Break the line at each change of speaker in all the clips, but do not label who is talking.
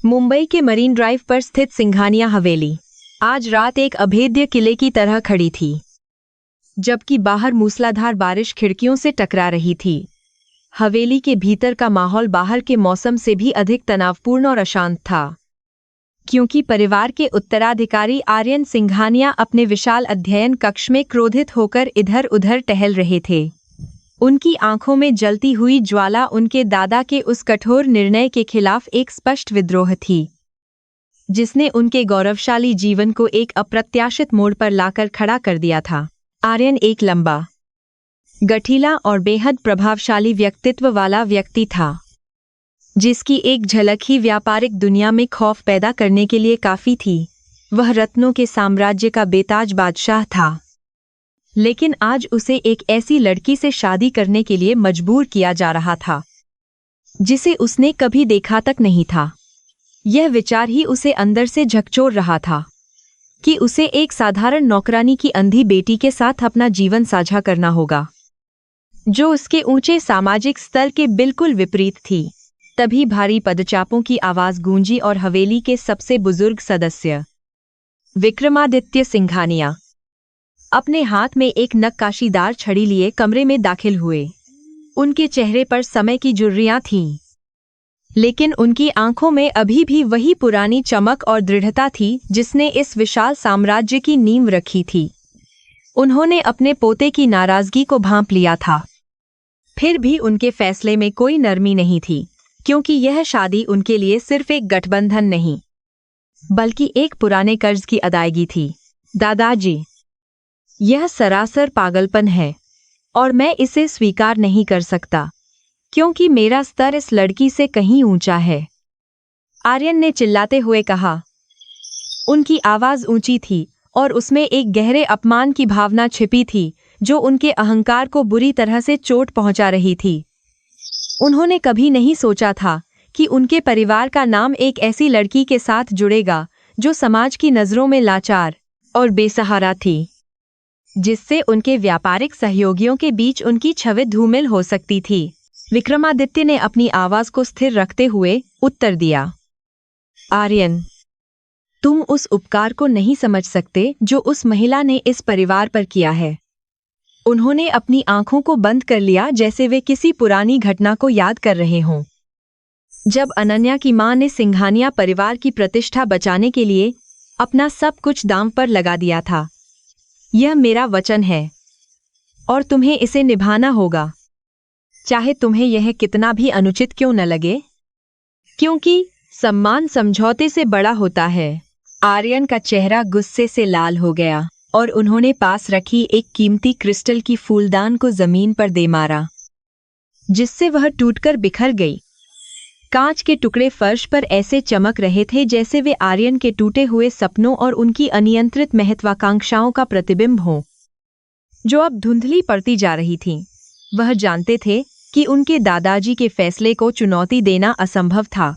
मुंबई के marine drive पर स्थित सिंघानिया हवेली आज रात एक अभेद्य किले की तरह खड़ी थी, जबकि बाहर मूसलाधार बारिश खिड़कियों से टकरा रही थी। हवेली के भीतर का माहौल बाहर के मौसम से भी अधिक तनावपूर्ण और अशांत था, क्योंकि परिवार के उत्तराधिकारी आर्यन सिंघानिया अपने विशाल अध्ययन कक्ष में क्रोधित होकर इधर उधर टहल रहे थे। उनकी आंखों में जलती हुई ज्वाला उनके दादा के उस कठोर निर्णय के खिलाफ एक स्पष्ट विद्रोह थी, जिसने उनके गौरवशाली जीवन को एक अप्रत्याशित मोड़ पर लाकर खड़ा कर दिया था। आर्यन एक लंबा, गठीला और बेहद प्रभावशाली व्यक्तित्व वाला व्यक्ति था, जिसकी एक झलक ही व्यापारिक दुनिया में खौफ पैदा करने के लिए काफी थी। वह रत्नों के साम्राज्य का बेताज बादशाह था, लेकिन आज उसे एक ऐसी लड़की से शादी करने के लिए मजबूर किया जा रहा था, जिसे उसने कभी देखा तक नहीं था। यह विचार ही उसे अंदर से झकझोर रहा था कि उसे एक साधारण नौकरानी की अंधी बेटी के साथ अपना जीवन साझा करना होगा, जो उसके ऊंचे सामाजिक स्तर के बिल्कुल विपरीत थी। तभी भारी पदचापों की आवाज गूंजी और हवेली के सबसे बुजुर्ग सदस्य विक्रमादित्य सिंघानिया अपने हाथ में एक नक्काशीदार छड़ी लिए कमरे में दाखिल हुए। उनके चेहरे पर समय की झुर्रियां थीं, लेकिन उनकी आंखों में अभी भी वही पुरानी चमक और दृढ़ता थी जिसने इस विशाल साम्राज्य की नींव रखी थी। उन्होंने अपने पोते की नाराजगी को भांप लिया था, फिर भी उनके फैसले में कोई नरमी नहीं थी, क्योंकि यह शादी उनके लिए सिर्फ एक गठबंधन नहीं, बल्कि एक पुराने कर्ज की अदायगी थी। दादाजी, यह सरासर पागलपन है और मैं इसे स्वीकार नहीं कर सकता, क्योंकि मेरा स्तर इस लड़की से कहीं ऊंचा है, आर्यन ने चिल्लाते हुए कहा। उनकी आवाज ऊंची थी और उसमें एक गहरे अपमान की भावना छिपी थी, जो उनके अहंकार को बुरी तरह से चोट पहुंचा रही थी। उन्होंने कभी नहीं सोचा था कि उनके परिवार का नाम एक ऐसी लड़की के साथ जुड़ेगा जो समाज की नजरों में लाचार और बेसहारा थी, जिससे उनके व्यापारिक सहयोगियों के बीच उनकी छवि धूमिल हो सकती थी। विक्रमादित्य ने अपनी आवाज को स्थिर रखते हुए उत्तर दिया, आर्यन, तुम उस उपकार को नहीं समझ सकते जो उस महिला ने इस परिवार पर किया है। उन्होंने अपनी आंखों को बंद कर लिया, जैसे वे किसी पुरानी घटना को याद कर रहे हों। जब अनन्या की मां ने सिंघानिया परिवार की प्रतिष्ठा बचाने के लिए अपना सब कुछ दांव पर लगा दिया था। यह मेरा वचन है और तुम्हें इसे निभाना होगा, चाहे तुम्हें यह कितना भी अनुचित क्यों न लगे, क्योंकि सम्मान समझौते से बड़ा होता है। आर्यन का चेहरा गुस्से से लाल हो गया और उन्होंने पास रखी एक कीमती क्रिस्टल की फूलदान को जमीन पर दे मारा, जिससे वह टूटकर बिखर गई। कांच के टुकड़े फर्श पर ऐसे चमक रहे थे जैसे वे आर्यन के टूटे हुए सपनों और उनकी अनियंत्रित महत्वाकांक्षाओं का प्रतिबिंब हों, जो अब धुंधली पड़ती जा रही थीं। वह जानते थे कि उनके दादाजी के फैसले को चुनौती देना असंभव था,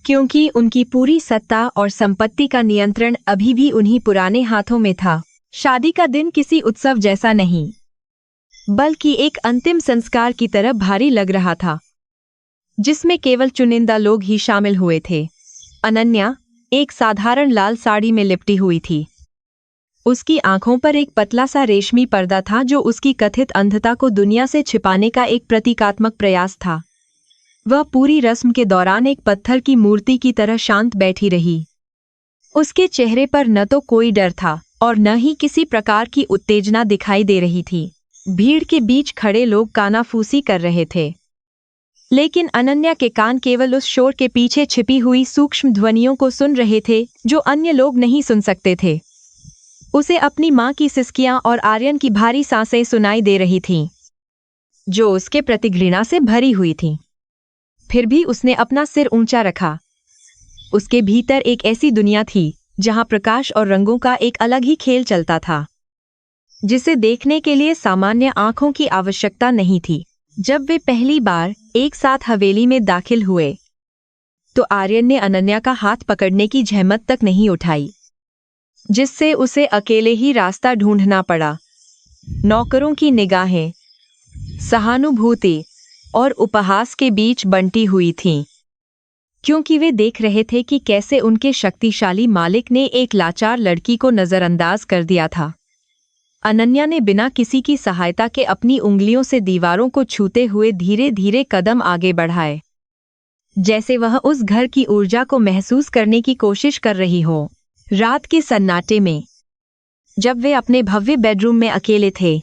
क्योंकि उनकी पूरी सत्ता और संपत्ति का नियंत्रण अभी भी उन्हीं पुराने हाथों में था। शादी का दिन किसी उत्सव जैसा नहीं, बल्कि एक अंतिम संस्कार की तरह भारी लग रहा था, जिसमें केवल चुनिंदा लोग ही शामिल हुए थे। अनन्या एक साधारण लाल साड़ी में लिपटी हुई थी। उसकी आंखों पर एक पतला सा रेशमी पर्दा था, जो उसकी कथित अंधता को दुनिया से छिपाने का एक प्रतीकात्मक प्रयास था। वह पूरी रस्म के दौरान एक पत्थर की मूर्ति की तरह शांत बैठी रही। उसके चेहरे पर न तो कोई डर था और न ही किसी प्रकार की उत्तेजना दिखाई दे रही थी। भीड़ के बीच खड़े लोग कानाफूसी कर रहे थे, लेकिन अनन्या के कान केवल उस शोर के पीछे छिपी हुई सूक्ष्म ध्वनियों को सुन रहे थे जो अन्य लोग नहीं सुन सकते थे। उसे अपनी मां की सिसकियां और आर्यन की भारी सांसें सुनाई दे रही थीं, जो उसके प्रति घृणा से भरी हुई थीं। फिर भी उसने अपना सिर ऊंचा रखा। उसके भीतर एक ऐसी दुनिया थी जहां प्रकाश और रंगों का एक अलग ही खेल चलता था, जिसे देखने के लिए सामान्य आंखों की आवश्यकता नहीं थी। जब वे पहली बार एक साथ हवेली में दाखिल हुए, तो आर्यन ने अनन्या का हाथ पकड़ने की जहमत तक नहीं उठाई, जिससे उसे अकेले ही रास्ता ढूंढना पड़ा। नौकरों की निगाहें सहानुभूति और उपहास के बीच बंटी हुई थीं, क्योंकि वे देख रहे थे कि कैसे उनके शक्तिशाली मालिक ने एक लाचार लड़की को नजरअंदाज कर दिया था। अनन्या ने बिना किसी की सहायता के अपनी उंगलियों से दीवारों को छूते हुए धीरे धीरे कदम आगे बढ़ाए, जैसे वह उस घर की ऊर्जा को महसूस करने की कोशिश कर रही हो। रात के सन्नाटे में जब वे अपने भव्य बेडरूम में अकेले थे,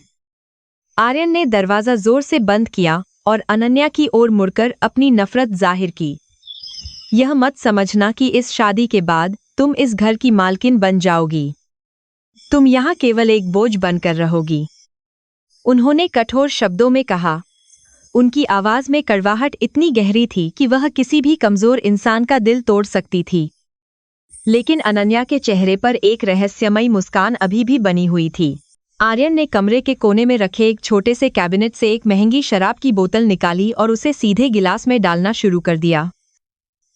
आर्यन ने दरवाजा जोर से बंद किया और अनन्या की ओर मुड़कर अपनी नफरत जाहिर की। यह मत समझना कि इस शादी के बाद तुम इस घर की मालकिन बन जाओगी। तुम यहाँ केवल एक बोझ बनकर रहोगी, उन्होंने कठोर शब्दों में कहा। उनकी आवाज में कड़वाहट इतनी गहरी थी कि वह किसी भी कमजोर इंसान का दिल तोड़ सकती थी। लेकिन अनन्या के चेहरे पर एक रहस्यमयी मुस्कान अभी भी बनी हुई थी। आर्यन ने कमरे के कोने में रखे एक छोटे से कैबिनेट से एक महंगी शराब की बोतल निकाली और उसे सीधे गिलास में डालना शुरू कर दिया।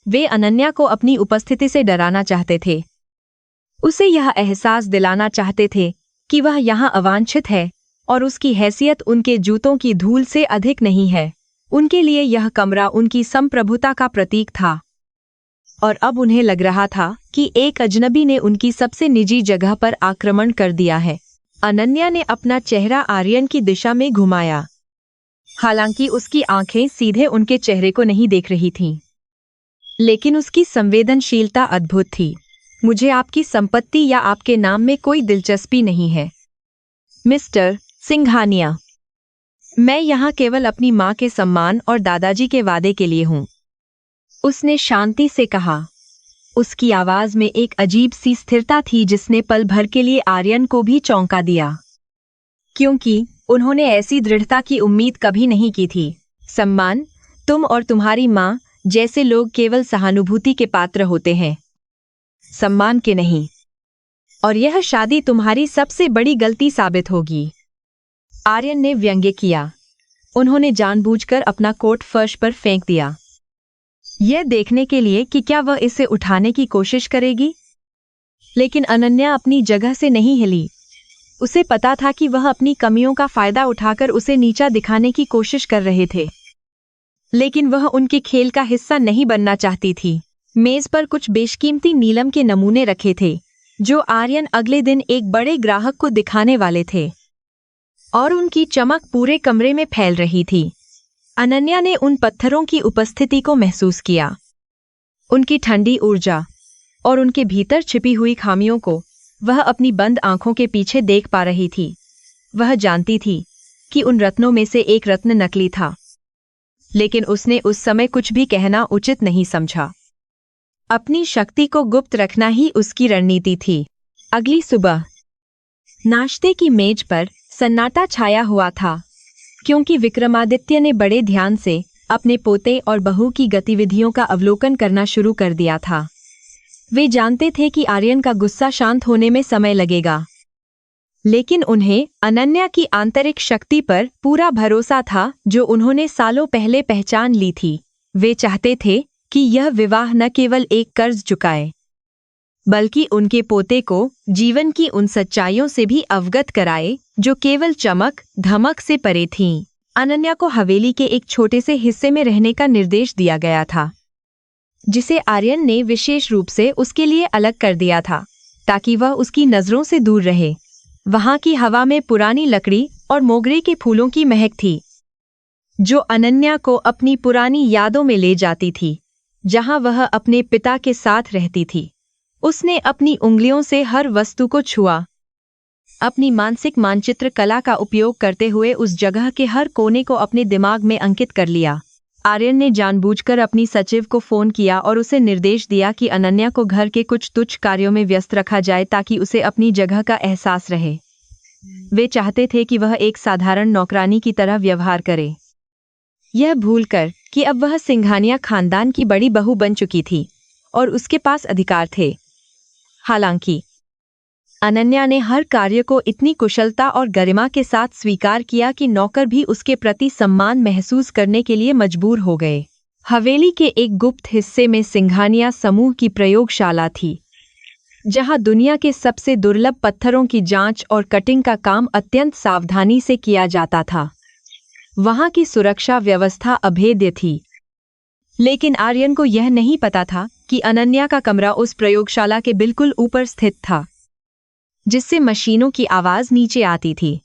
वे अनन्या को अपनी उपस्थिति से डराना चाहते थे, उसे यह एहसास दिलाना चाहते थे कि वह यहाँ अवांछित है और उसकी हैसियत उनके जूतों की धूल से अधिक नहीं है। उनके लिए यह कमरा उनकी संप्रभुता का प्रतीक था, और अब उन्हें लग रहा था कि एक अजनबी ने उनकी सबसे निजी जगह पर आक्रमण कर दिया है। अनन्या ने अपना चेहरा आर्यन की दिशा में घुमाया, हालांकि उसकी आंखें सीधे उनके चेहरे को नहीं देख रही थीं, लेकिन उसकी संवेदनशीलता अद्भुत थी। मुझे आपकी संपत्ति या आपके नाम में कोई दिलचस्पी नहीं है, मिस्टर सिंघानिया। मैं यहाँ केवल अपनी माँ के सम्मान और दादाजी के वादे के लिए हूँ, उसने शांति से कहा। उसकी आवाज में एक अजीब सी स्थिरता थी जिसने पल भर के लिए आर्यन को भी चौंका दिया, क्योंकि उन्होंने ऐसी दृढ़ता की उम्मीद कभी नहीं की थी। सम्मान? तुम और तुम्हारी माँ जैसे लोग केवल सहानुभूति के पात्र होते हैं, सम्मान के नहीं। और यह शादी तुम्हारी सबसे बड़ी गलती साबित होगी, आर्यन ने व्यंग्य किया। उन्होंने जानबूझकर अपना कोट फर्श पर फेंक दिया, यह देखने के लिए कि क्या वह इसे उठाने की कोशिश करेगी। लेकिन अनन्या अपनी जगह से नहीं हिली। उसे पता था कि वह अपनी कमियों का फायदा उठाकर उसे नीचा दिखाने की कोशिश कर रहे थे, लेकिन वह उनके खेल का हिस्सा नहीं बनना चाहती थी। मेज पर कुछ बेशकीमती नीलम के नमूने रखे थे, जो आर्यन अगले दिन एक बड़े ग्राहक को दिखाने वाले थे, और उनकी चमक पूरे कमरे में फैल रही थी। अनन्या ने उन पत्थरों की उपस्थिति को महसूस किया, उनकी ठंडी ऊर्जा और उनके भीतर छिपी हुई खामियों को वह अपनी बंद आंखों के पीछे देख पा रही थी। वह जानती थी कि उन रत्नों में से एक रत्न नकली था, लेकिन उसने उस समय कुछ भी कहना उचित नहीं समझा। अपनी शक्ति को गुप्त रखना ही उसकी रणनीति थी। अगली सुबह नाश्ते की मेज पर सन्नाटा छाया हुआ था, क्योंकि विक्रमादित्य ने बड़े ध्यान से अपने पोते और बहू की गतिविधियों का अवलोकन करना शुरू कर दिया था। वे जानते थे कि आर्यन का गुस्सा शांत होने में समय लगेगा, लेकिन उन्हें अनन्या की आंतरिक शक्ति पर पूरा भरोसा था जो उन्होंने सालों पहले पहचान ली थी। वे चाहते थे कि यह विवाह न केवल एक कर्ज चुकाए, बल्कि उनके पोते को जीवन की उन सच्चाइयों से भी अवगत कराए जो केवल चमक धमक से परे थीं। अनन्या को हवेली के एक छोटे से हिस्से में रहने का निर्देश दिया गया था, जिसे आर्यन ने विशेष रूप से उसके लिए अलग कर दिया था, ताकि वह उसकी नजरों से दूर रहे। वहां की हवा में पुरानी लकड़ी और मोगरे के फूलों की महक थी, जो अनन्या को अपनी पुरानी यादों में ले जाती थी, जहां वह अपने पिता के साथ रहती थी। उसने अपनी उंगलियों से हर वस्तु को छुआ, अपनी मानसिक मानचित्र कला का उपयोग करते हुए उस जगह के हर कोने को अपने दिमाग में अंकित कर लिया। आर्यन ने जानबूझकर अपनी सचिव को फोन किया और उसे निर्देश दिया कि अनन्या को घर के कुछ तुच्छ कार्यों में व्यस्त रखा जाए ताकि उसे अपनी जगह का एहसास रहे। वे चाहते थे कि वह एक साधारण नौकरानी की तरह व्यवहार करे, यह भूलकर कि अब वह सिंघानिया खानदान की बड़ी बहू बन चुकी थी और उसके पास अधिकार थे। हालांकि अनन्या ने हर कार्य को इतनी कुशलता और गरिमा के साथ स्वीकार किया कि नौकर भी उसके प्रति सम्मान महसूस करने के लिए मजबूर हो गए। हवेली के एक गुप्त हिस्से में सिंघानिया समूह की प्रयोगशाला थी, जहां दुनिया के सबसे दुर्लभ पत्थरों की जांच और कटिंग का काम अत्यंत सावधानी से किया जाता था। वहां की सुरक्षा व्यवस्था अभेद्य थी, लेकिन आर्यन को यह नहीं पता था कि अनन्या का कमरा उस प्रयोगशाला के बिल्कुल ऊपर स्थित था, जिससे मशीनों की आवाज नीचे आती थी।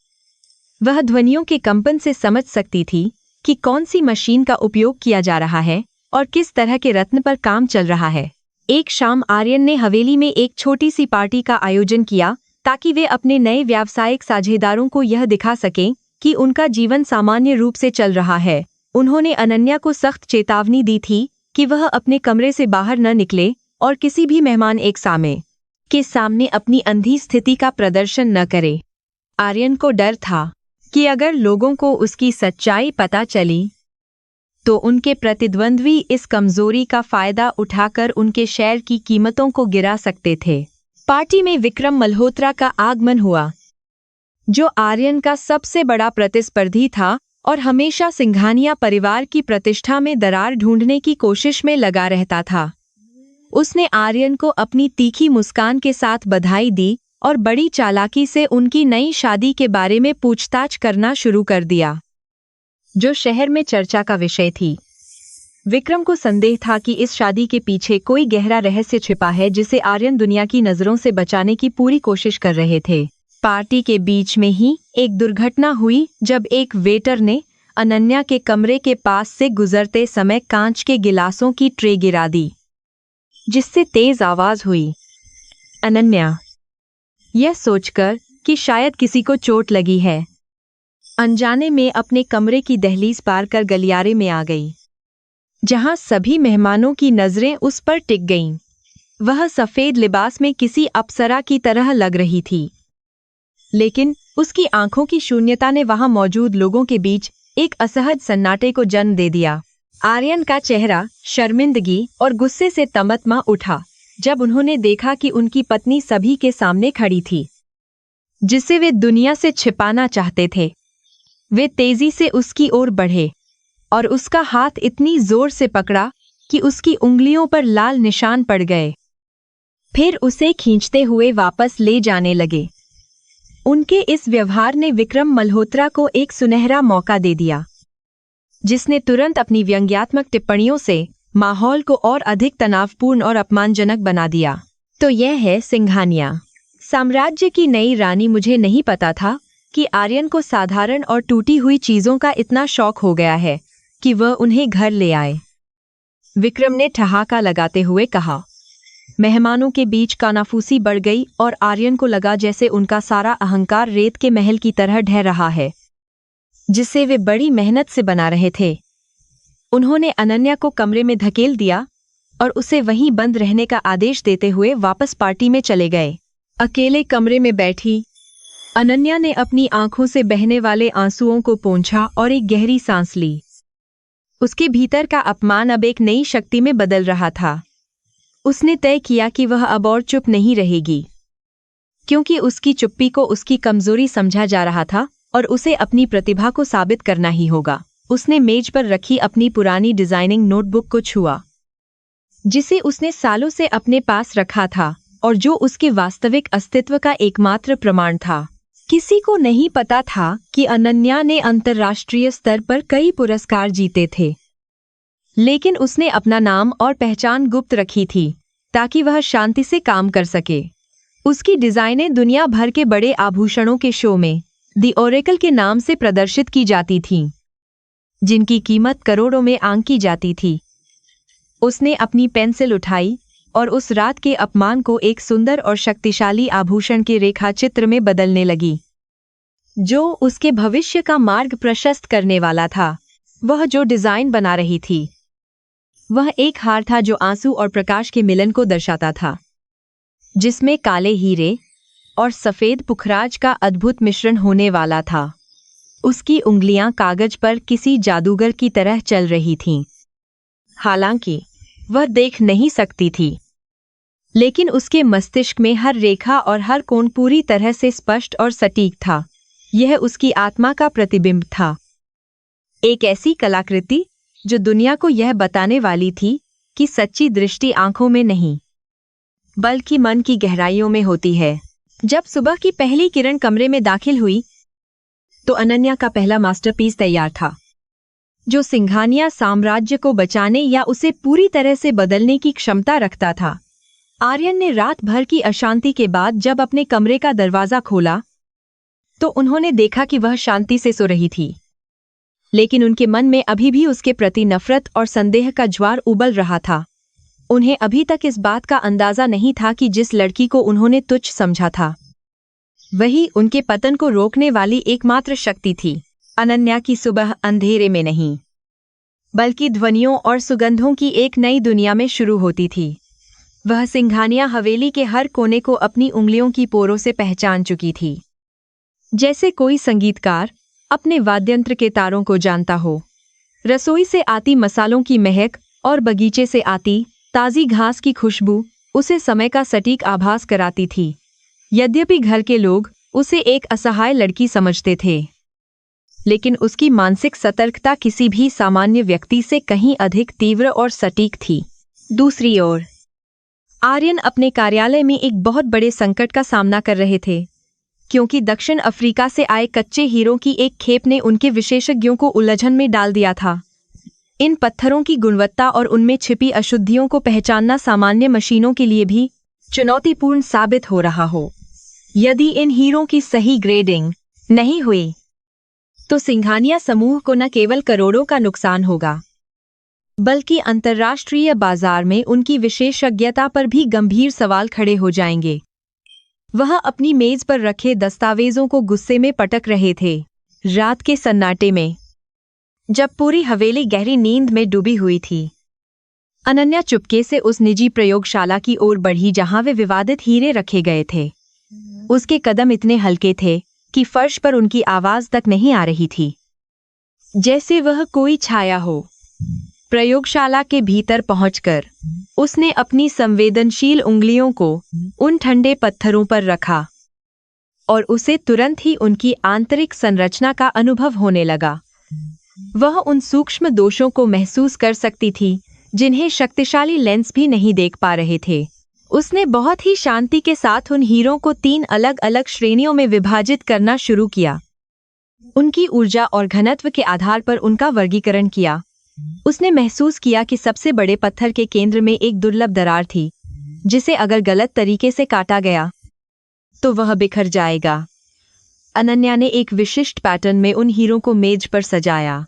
वह ध्वनियों के कंपन से समझ सकती थी कि कौन सी मशीन का उपयोग किया जा रहा है और किस तरह के रत्न पर काम चल रहा है। एक शाम आर्यन ने हवेली में एक छोटी सी पार्टी का आयोजन किया ताकि वे अपने नए व्यावसायिक साझेदारों को यह दिखा सकें कि उनका जीवन सामान्य रूप से चल रहा है। उन्होंने अनन्या को सख्त चेतावनी दी थी कि वह अपने कमरे से बाहर न निकले और किसी भी मेहमान के सामने अपनी अंधी स्थिति का प्रदर्शन न करे। आर्यन को डर था कि अगर लोगों को उसकी सच्चाई पता चली तो उनके प्रतिद्वंद्वी इस कमजोरी का फायदा उठाकर उनके शेयर की कीमतों को गिरा सकते थे। पार्टी में विक्रम मल्होत्रा का आगमन हुआ, जो आर्यन का सबसे बड़ा प्रतिस्पर्धी था और हमेशा सिंघानिया परिवार की प्रतिष्ठा में दरार ढूंढने की कोशिश में लगा रहता था। उसने आर्यन को अपनी तीखी मुस्कान के साथ बधाई दी और बड़ी चालाकी से उनकी नई शादी के बारे में पूछताछ करना शुरू कर दिया, जो शहर में चर्चा का विषय थी। विक्रम को संदेह था कि इस शादी के पीछे कोई गहरा रहस्य छिपा है जिसे आर्यन दुनिया की नजरों से बचाने की पूरी कोशिश कर रहे थे। पार्टी के बीच में ही एक दुर्घटना हुई जब एक वेटर ने अनन्या के कमरे के पास से गुजरते समय कांच के गिलासों की ट्रे गिरा दी, जिससे तेज आवाज हुई। अनन्या, यह सोचकर कि शायद किसी को चोट लगी है, अनजाने में अपने कमरे की दहलीज पार कर गलियारे में आ गई, जहां सभी मेहमानों की नजरें उस पर टिक गईं। वह सफेद लिबास में किसी अप्सरा की तरह लग रही थी, लेकिन उसकी आंखों की शून्यता ने वहां मौजूद लोगों के बीच एक असहज सन्नाटे को जन्म दे दिया। आर्यन का चेहरा शर्मिंदगी और गुस्से से तमतमा उठा जब उन्होंने देखा कि उनकी पत्नी सभी के सामने खड़ी थी, जिसे वे दुनिया से छिपाना चाहते थे। वे तेजी से उसकी ओर बढ़े और उसका हाथ इतनी जोर से पकड़ा कि उसकी उंगलियों पर लाल निशान पड़ गए। फिर उसे खींचते हुए वापस ले जाने लगे। उनके इस व्यवहार ने विक्रम मल्होत्रा को एक सुनहरा मौका दे दिया, जिसने तुरंत अपनी व्यंग्यात्मक टिप्पणियों से माहौल को और अधिक तनावपूर्ण और अपमानजनक बना दिया। तो यह है सिंघानिया साम्राज्य की नई रानी। मुझे नहीं पता था कि आर्यन को साधारण और टूटी हुई चीजों का इतना शौक हो गया है कि वह उन्हें घर ले आए, विक्रम ने ठहाका लगाते हुए कहा। मेहमानों के बीच कानाफूसी बढ़ गई और आर्यन को लगा जैसे उनका सारा अहंकार रेत के महल की तरह ढह रहा है, जिसे वे बड़ी मेहनत से बना रहे थे। उन्होंने अनन्या को कमरे में धकेल दिया और उसे वहीं बंद रहने का आदेश देते हुए वापस पार्टी में चले गए। अकेले कमरे में बैठी अनन्या ने अपनी आंखों से बहने वाले आंसुओं को पोंछा और एक गहरी सांस ली। उसके भीतर का अपमान अब एक नई शक्ति में बदल रहा था। उसने तय किया कि वह अब और चुप नहीं रहेगी, क्योंकि उसकी चुप्पी को उसकी कमजोरी समझा जा रहा था और उसे अपनी प्रतिभा को साबित करना ही होगा। उसने मेज पर रखी अपनी पुरानी डिजाइनिंग नोटबुक को छुआ, जिसे उसने सालों से अपने पास रखा था और जो उसके वास्तविक अस्तित्व का एकमात्र प्रमाण था। किसी को नहीं पता था कि अनन्या ने अंतर्राष्ट्रीय स्तर पर कई पुरस्कार जीते थे, लेकिन उसने अपना नाम और पहचान गुप्त रखी थी ताकि वह शांति से काम कर सके। उसकी डिजाइनें दुनिया भर के बड़े आभूषणों के शो में दी ओरेकल के नाम से प्रदर्शित की जाती थीं, जिनकी कीमत करोड़ों में आंकी जाती थी। उसने अपनी पेंसिल उठाई और उस रात के अपमान को एक सुंदर और शक्तिशाली आभूषण के रेखाचित्र में बदलने लगी, जो उसके भविष्य का मार्ग प्रशस्त करने वाला था। वह जो डिजाइन बना रही थी, वह एक हार था जो आंसू और प्रकाश के मिलन को दर्शाता था, जिसमें काले हीरे और सफेद पुखराज का अद्भुत मिश्रण होने वाला था। उसकी उंगलियां कागज पर किसी जादूगर की तरह चल रही थीं। हालांकि वह देख नहीं सकती थी, लेकिन उसके मस्तिष्क में हर रेखा और हर कोण पूरी तरह से स्पष्ट और सटीक था। यह उसकी आत्मा का प्रतिबिंब था, एक ऐसी कलाकृति जो दुनिया को यह बताने वाली थी कि सच्ची दृष्टि आंखों में नहीं, बल्कि मन की गहराइयों में होती है। जब सुबह की पहली किरण कमरे में दाखिल हुई, तो अनन्या का पहला मास्टरपीस तैयार था, जो सिंघानिया साम्राज्य को बचाने या उसे पूरी तरह से बदलने की क्षमता रखता था। आर्यन ने रात भर की अशांति के बाद जब अपने कमरे का दरवाजा खोला तो उन्होंने देखा कि वह शांति से सो रही थी, लेकिन उनके मन में अभी भी उसके प्रति नफरत और संदेह का ज्वार उबल रहा था। उन्हें अभी तक इस बात का अंदाजा नहीं था कि जिस लड़की को उन्होंने तुच्छ समझा था वही उनके पतन को रोकने वाली एकमात्र शक्ति थी। अनन्या की सुबह अंधेरे में नहीं, बल्कि ध्वनियों और सुगंधों की एक नई दुनिया में शुरू होती थी। वह सिंघानिया हवेली के हर कोने को अपनी उंगलियों की पोरों से पहचान चुकी थी, जैसे कोई संगीतकार अपने वाद्यंत्र के तारों को जानता हो। रसोई से आती मसालों की महक और बगीचे से आती ताज़ी घास की खुशबू उसे समय का सटीक आभास कराती थी। यद्यपि घर के लोग उसे एक असहाय लड़की समझते थे, लेकिन उसकी मानसिक सतर्कता किसी भी सामान्य व्यक्ति से कहीं अधिक तीव्र और सटीक थी। दूसरी ओर आर्यन अपने कार्यालय में एक बहुत बड़े संकट का सामना कर रहे थे, क्योंकि दक्षिण अफ्रीका से आए कच्चे हीरों की एक खेप ने उनके विशेषज्ञों को उलझन में डाल दिया था। इन पत्थरों की गुणवत्ता और उनमें छिपी अशुद्धियों को पहचानना सामान्य मशीनों के लिए भी चुनौतीपूर्ण साबित हो रहा हो। यदि इन हीरों की सही ग्रेडिंग नहीं हुई तो सिंघानिया समूह को न केवल करोड़ों का नुकसान होगा, बल्कि अंतर्राष्ट्रीय बाजार में उनकी विशेषज्ञता पर भी गंभीर सवाल खड़े हो जाएंगे। वह अपनी मेज पर रखे दस्तावेजों को गुस्से में पटक रहे थे। रात के सन्नाटे में, जब पूरी हवेली गहरी नींद में डूबी हुई थी, अनन्या चुपके से उस निजी प्रयोगशाला की ओर बढ़ी जहां वे विवादित हीरे रखे गए थे। उसके कदम इतने हल्के थे कि फर्श पर उनकी आवाज तक नहीं आ रही थी, जैसे वह कोई छाया हो। प्रयोगशाला के भीतर पहुंचकर उसने अपनी संवेदनशील उंगलियों को उन ठंडे पत्थरों पर रखा और उसे तुरंत ही उनकी आंतरिक संरचना का अनुभव होने लगा। वह उन सूक्ष्म दोषों को महसूस कर सकती थी जिन्हें शक्तिशाली लेंस भी नहीं देख पा रहे थे। उसने बहुत ही शांति के साथ उन हीरों को 3 अलग अलग श्रेणियों में विभाजित करना शुरू किया। उनकी ऊर्जा और घनत्व के आधार पर उनका वर्गीकरण किया। उसने महसूस किया कि सबसे बड़े पत्थर के केंद्र में एक दुर्लभ दरार थी, जिसे अगर गलत तरीके से काटा गया तो वह बिखर जाएगा। अनन्या ने एक विशिष्ट पैटर्न में उन हीरों को मेज पर सजाया,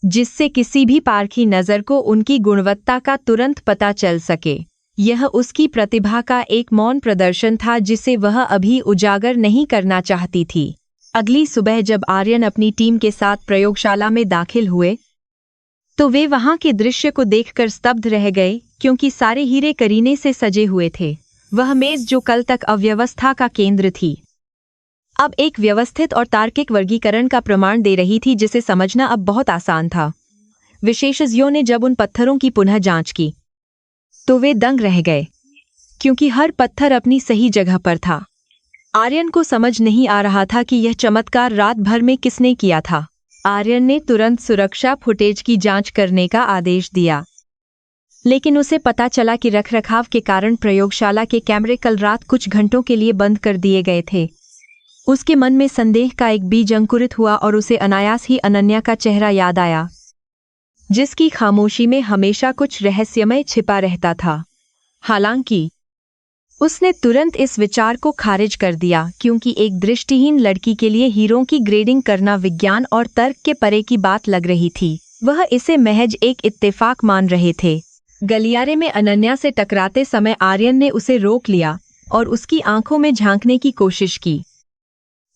जिससे किसी भी पारखी नजर को उनकी गुणवत्ता का तुरंत पता चल सके। यह उसकी प्रतिभा का एक मौन प्रदर्शन था जिसे वह अभी उजागर नहीं करना चाहती थी। अगली सुबह जब आर्यन अपनी टीम के साथ प्रयोगशाला में दाखिल हुए तो वे वहां के दृश्य को देखकर स्तब्ध रह गए, क्योंकि सारे हीरे करीने से सजे हुए थे। वह मेज जो कल तक अव्यवस्था का केंद्र थी, अब एक व्यवस्थित और तार्किक वर्गीकरण का प्रमाण दे रही थी, जिसे समझना अब बहुत आसान था। विशेषज्ञों ने जब उन पत्थरों की पुनः जांच की तो वे दंग रह गए, क्योंकि हर पत्थर अपनी सही जगह पर था। आर्यन को समझ नहीं आ रहा था कि यह चमत्कार रात भर में किसने किया था। आर्यन ने तुरंत सुरक्षा फुटेज की जांच करने का आदेश दिया, लेकिन उसे पता चला कि रखरखाव के कारण प्रयोगशाला के कैमरे कल रात कुछ घंटों के लिए बंद कर दिए गए थे। उसके मन में संदेह का एक बीज अंकुरित हुआ और उसे अनायास ही अनन्या का चेहरा याद आया, जिसकी खामोशी में हमेशा कुछ रहस्यमय छिपा रहता था। हालांकि उसने तुरंत इस विचार को खारिज कर दिया, क्योंकि एक दृष्टिहीन लड़की के लिए हीरों की ग्रेडिंग करना विज्ञान और तर्क के परे की बात लग रही थी। वह इसे महज एक इत्तेफाक मान रहे थे। गलियारे में अनन्या से टकराते समय आर्यन ने उसे रोक लिया और उसकी आंखों में झांकने की कोशिश की,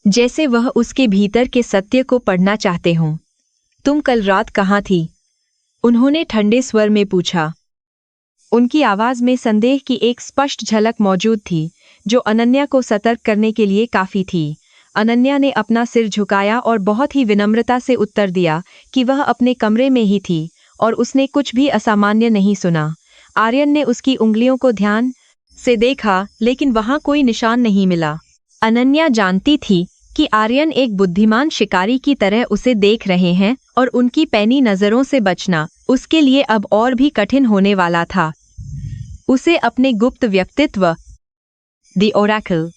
जैसे वह उसके भीतर के सत्य को पढ़ना चाहते हों। तुम कल रात कहाँ थी? उन्होंने ठंडे स्वर में पूछा। उनकी आवाज में संदेह की एक स्पष्ट झलक मौजूद थी, जो अनन्या को सतर्क करने के लिए काफी थी। अनन्या ने अपना सिर झुकाया और बहुत ही विनम्रता से उत्तर दिया कि वह अपने कमरे में ही थी और उसने कुछ भी असामान्य नहीं सुना। आर्यन ने उसकी उंगलियों को ध्यान से देखा, लेकिन वहां कोई निशान नहीं मिला। अनन्या जानती थी कि आर्यन एक बुद्धिमान शिकारी की तरह उसे देख रहे हैं और उनकी पैनी नजरों से बचना उसके लिए अब और भी कठिन होने वाला था। उसे अपने गुप्त व्यक्तित्व, द ओरेकल,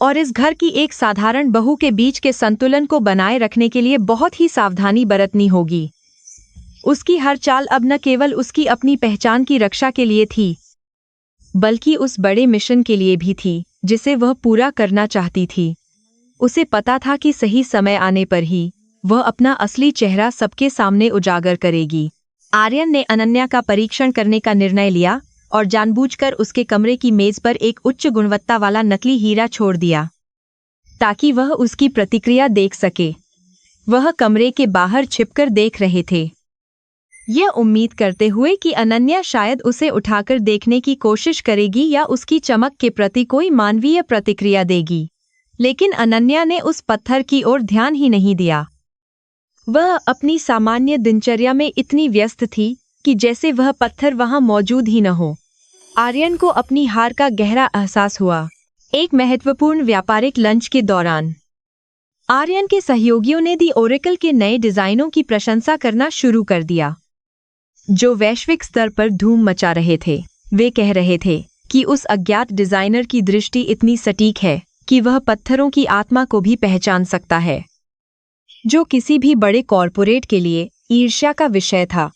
और इस घर की एक साधारण बहू के बीच के संतुलन को बनाए रखने के लिए बहुत ही सावधानी बरतनी होगी। उसकी हर चाल अब न केवल उसकी अपनी पहचान की रक्षा के लिए थी, बल्कि उस बड़े मिशन के लिए भी थी जिसे वह पूरा करना चाहती थी। उसे पता था कि सही समय आने पर ही वह अपना असली चेहरा सबके सामने उजागर करेगी। आर्यन ने अनन्या का परीक्षण करने का निर्णय लिया और जानबूझकर उसके कमरे की मेज पर एक उच्च गुणवत्ता वाला नकली हीरा छोड़ दिया ताकि वह उसकी प्रतिक्रिया देख सके। वह कमरे के बाहर छिपकर देख रहे थे, यह उम्मीद करते हुए कि अनन्या शायद उसे उठाकर देखने की कोशिश करेगी या उसकी चमक के प्रति कोई मानवीय प्रतिक्रिया देगी। लेकिन अनन्या ने उस पत्थर की ओर ध्यान ही नहीं दिया। वह अपनी सामान्य दिनचर्या में इतनी व्यस्त थी कि जैसे वह पत्थर वहां मौजूद ही न हो। आर्यन को अपनी हार का गहरा एहसास हुआ। एक महत्वपूर्ण व्यापारिक लंच के दौरान आर्यन के सहयोगियों ने दी ओरेकल के नए डिजाइनों की प्रशंसा करना शुरू कर दिया, जो वैश्विक स्तर पर धूम मचा रहे थे। वे कह रहे थे कि उस अज्ञात डिजाइनर की दृष्टि इतनी सटीक है कि वह पत्थरों की आत्मा को भी पहचान सकता है, जो किसी भी बड़े कॉरपोरेट के लिए ईर्ष्या का विषय था।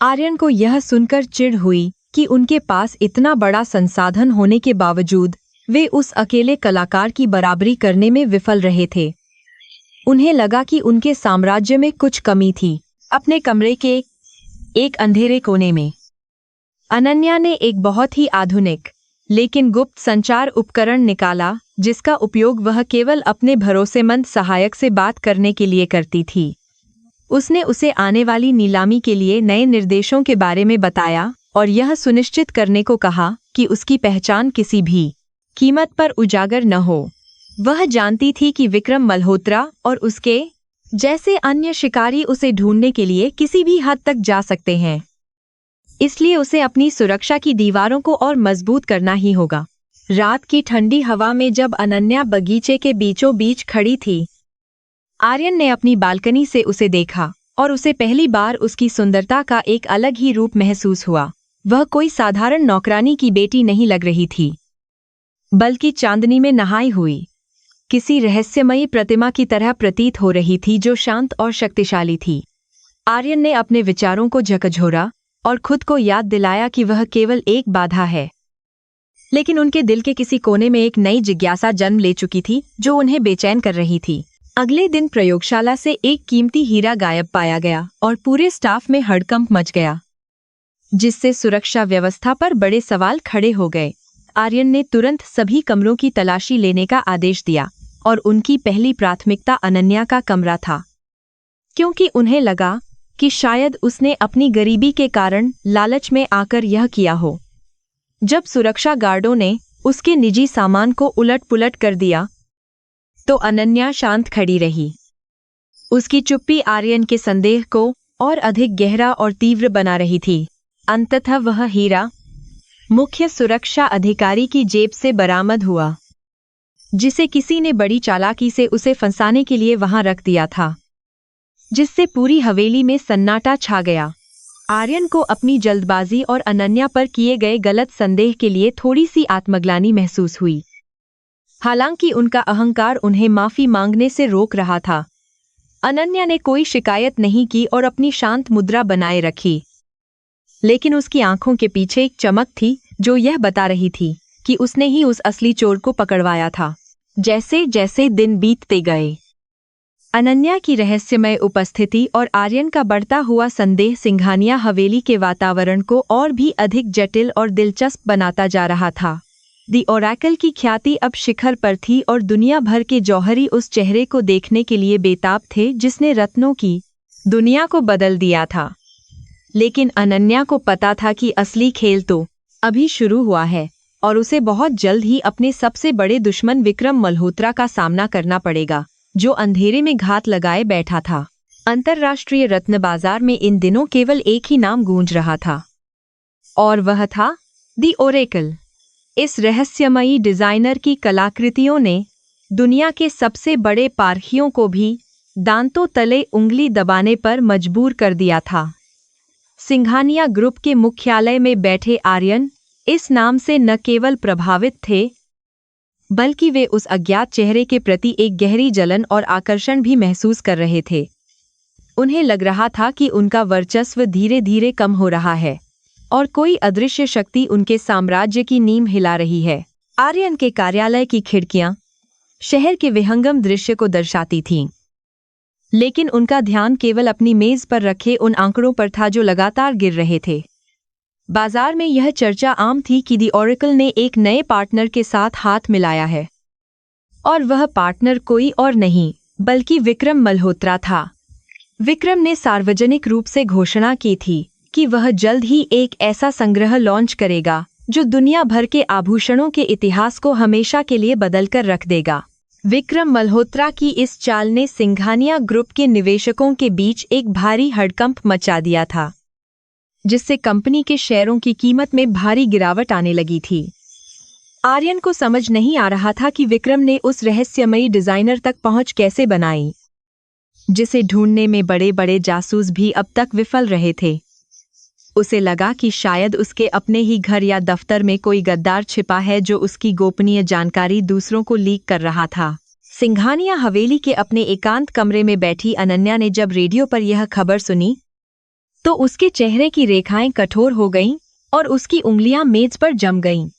आर्यन को यह सुनकर चिढ़ हुई कि उनके पास इतना बड़ा संसाधन होने के बावजूद वे उस अकेले कलाकार की बराबरी करने में विफल रहे थे। उन्हें लगा कि उनके साम्राज्य में कुछ कमी थी। अपने कमरे के एक अंधेरे कोने में अनन्या ने एक बहुत ही आधुनिक लेकिन गुप्त संचार उपकरण निकाला, जिसका उपयोग वह केवल अपने भरोसेमंद सहायक से बात करने के लिए करती थी। उसने उसे आने वाली नीलामी के लिए नए निर्देशों के बारे में बताया और यह सुनिश्चित करने को कहा कि उसकी पहचान किसी भी कीमत पर उजागर न हो। वह जानती थी कि विक्रम मल्होत्रा और उसके जैसे अन्य शिकारी उसे ढूंढने के लिए किसी भी हद तक जा सकते हैं, इसलिए उसे अपनी सुरक्षा की दीवारों को और मजबूत करना ही होगा। रात की ठंडी हवा में जब अनन्या बगीचे के बीचों बीच खड़ी थी, आर्यन ने अपनी बालकनी से उसे देखा और उसे पहली बार उसकी सुंदरता का एक अलग ही रूप महसूस हुआ। वह कोई साधारण नौकरानी की बेटी नहीं लग रही थी, बल्कि चांदनी में नहाई हुई किसी रहस्यमयी प्रतिमा की तरह प्रतीत हो रही थी, जो शांत और शक्तिशाली थी। आर्यन ने अपने विचारों को झकझोरा और खुद को याद दिलाया कि वह केवल एक बाधा है, लेकिन उनके दिल के किसी कोने में एक नई जिज्ञासा जन्म ले चुकी थी जो उन्हें बेचैन कर रही थी। अगले दिन प्रयोगशाला से एक कीमती हीरा गायब पाया गया और पूरे स्टाफ में हड़कंप मच गया, जिससे सुरक्षा व्यवस्था पर बड़े सवाल खड़े हो गए। आर्यन ने तुरंत सभी कमरों की तलाशी लेने का आदेश दिया और उनकी पहली प्राथमिकता अनन्या का कमरा था, क्योंकि उन्हें लगा कि शायद उसने अपनी गरीबी के कारण लालच में आकर यह किया हो। जब सुरक्षा गार्डों ने उसके निजी सामान को उलट-पुलट कर दिया, तो अनन्या शांत खड़ी रही। उसकी चुप्पी आर्यन के संदेह को और अधिक गहरा और तीव्र बना रही थी। अंततः वह हीरा मुख्य सुरक्षा अधिकारी की जेब से बरामद हुआ, जिसे किसी ने बड़ी चालाकी से उसे फंसाने के लिए वहां रख दिया था, जिससे पूरी हवेली में सन्नाटा छा गया। आर्यन को अपनी जल्दबाजी और अनन्या पर किए गए गलत संदेह के लिए थोड़ी सी आत्मग्लानि महसूस हुई। हालांकि उनका अहंकार उन्हें माफी मांगने से रोक रहा था। अनन्या ने कोई शिकायत नहीं की और अपनी शांत मुद्रा बनाए रखी, लेकिन उसकी आंखों के पीछे एक चमक थी जो यह बता रही थी कि उसने ही उस असली चोर को पकड़वाया था। जैसे जैसे दिन बीतते गए, अनन्या की रहस्यमय उपस्थिति और आर्यन का बढ़ता हुआ संदेह सिंघानिया हवेली के वातावरण को और भी अधिक जटिल और दिलचस्प बनाता जा रहा था। दी ओरेकल की ख्याति अब शिखर पर थी और दुनिया भर के जौहरी उस चेहरे को देखने के लिए बेताब थे जिसने रत्नों की दुनिया को बदल दिया था। लेकिन अनन्या को पता था कि असली खेल तो अभी शुरू हुआ है और उसे बहुत जल्द ही अपने सबसे बड़े दुश्मन विक्रम मल्होत्रा का सामना करना पड़ेगा, जो अंधेरे में घात लगाए बैठा था। अंतर्राष्ट्रीय रत्न बाजार में इन दिनों केवल एक ही नाम गूंज रहा था, और वह था दी ओरेकल। इस रहस्यमयी डिजाइनर की कलाकृतियों ने दुनिया के सबसे बड़े पारखियों को भी दांतों तले उंगली दबाने पर मजबूर कर दिया था। सिंघानिया ग्रुप के मुख्यालय में बैठे आर्यन इस नाम से न केवल प्रभावित थे, बल्कि वे उस अज्ञात चेहरे के प्रति एक गहरी जलन और आकर्षण भी महसूस कर रहे थे। उन्हें लग रहा था कि उनका वर्चस्व धीरे धीरे कम हो रहा है और कोई अदृश्य शक्ति उनके साम्राज्य की नींव हिला रही है। आर्यन के कार्यालय की खिड़कियां शहर के विहंगम दृश्य को दर्शाती थीं, लेकिन उनका ध्यान केवल अपनी मेज पर रखे उन आंकड़ों पर था जो लगातार गिर रहे थे। बाजार में यह चर्चा आम थी कि दी ओरेकल ने एक नए पार्टनर के साथ हाथ मिलाया है, और वह पार्टनर कोई और नहीं बल्कि विक्रम मल्होत्रा था। विक्रम ने सार्वजनिक रूप से घोषणा की थी कि वह जल्द ही एक ऐसा संग्रह लॉन्च करेगा जो दुनिया भर के आभूषणों के इतिहास को हमेशा के लिए बदलकर रख देगा। विक्रम मल्होत्रा की इस चाल ने सिंघानिया ग्रुप के निवेशकों के बीच एक भारी हड़कंप मचा दिया था, जिससे कंपनी के शेयरों की कीमत में भारी गिरावट आने लगी थी। आर्यन को समझ नहीं आ रहा था कि विक्रम ने उस रहस्यमयी डिजाइनर तक पहुंच कैसे बनाई, जिसे ढूंढने में बड़े बड़े जासूस भी अब तक विफल रहे थे। उसे लगा कि शायद उसके अपने ही घर या दफ्तर में कोई गद्दार छिपा है जो उसकी गोपनीय जानकारी दूसरों को लीक कर रहा था। सिंघानिया हवेली के अपने एकांत कमरे में बैठी अनन्या ने जब रेडियो पर यह खबर सुनी तो उसके चेहरे की रेखाएं कठोर हो गईं और उसकी उंगलियां मेज पर जम गईं।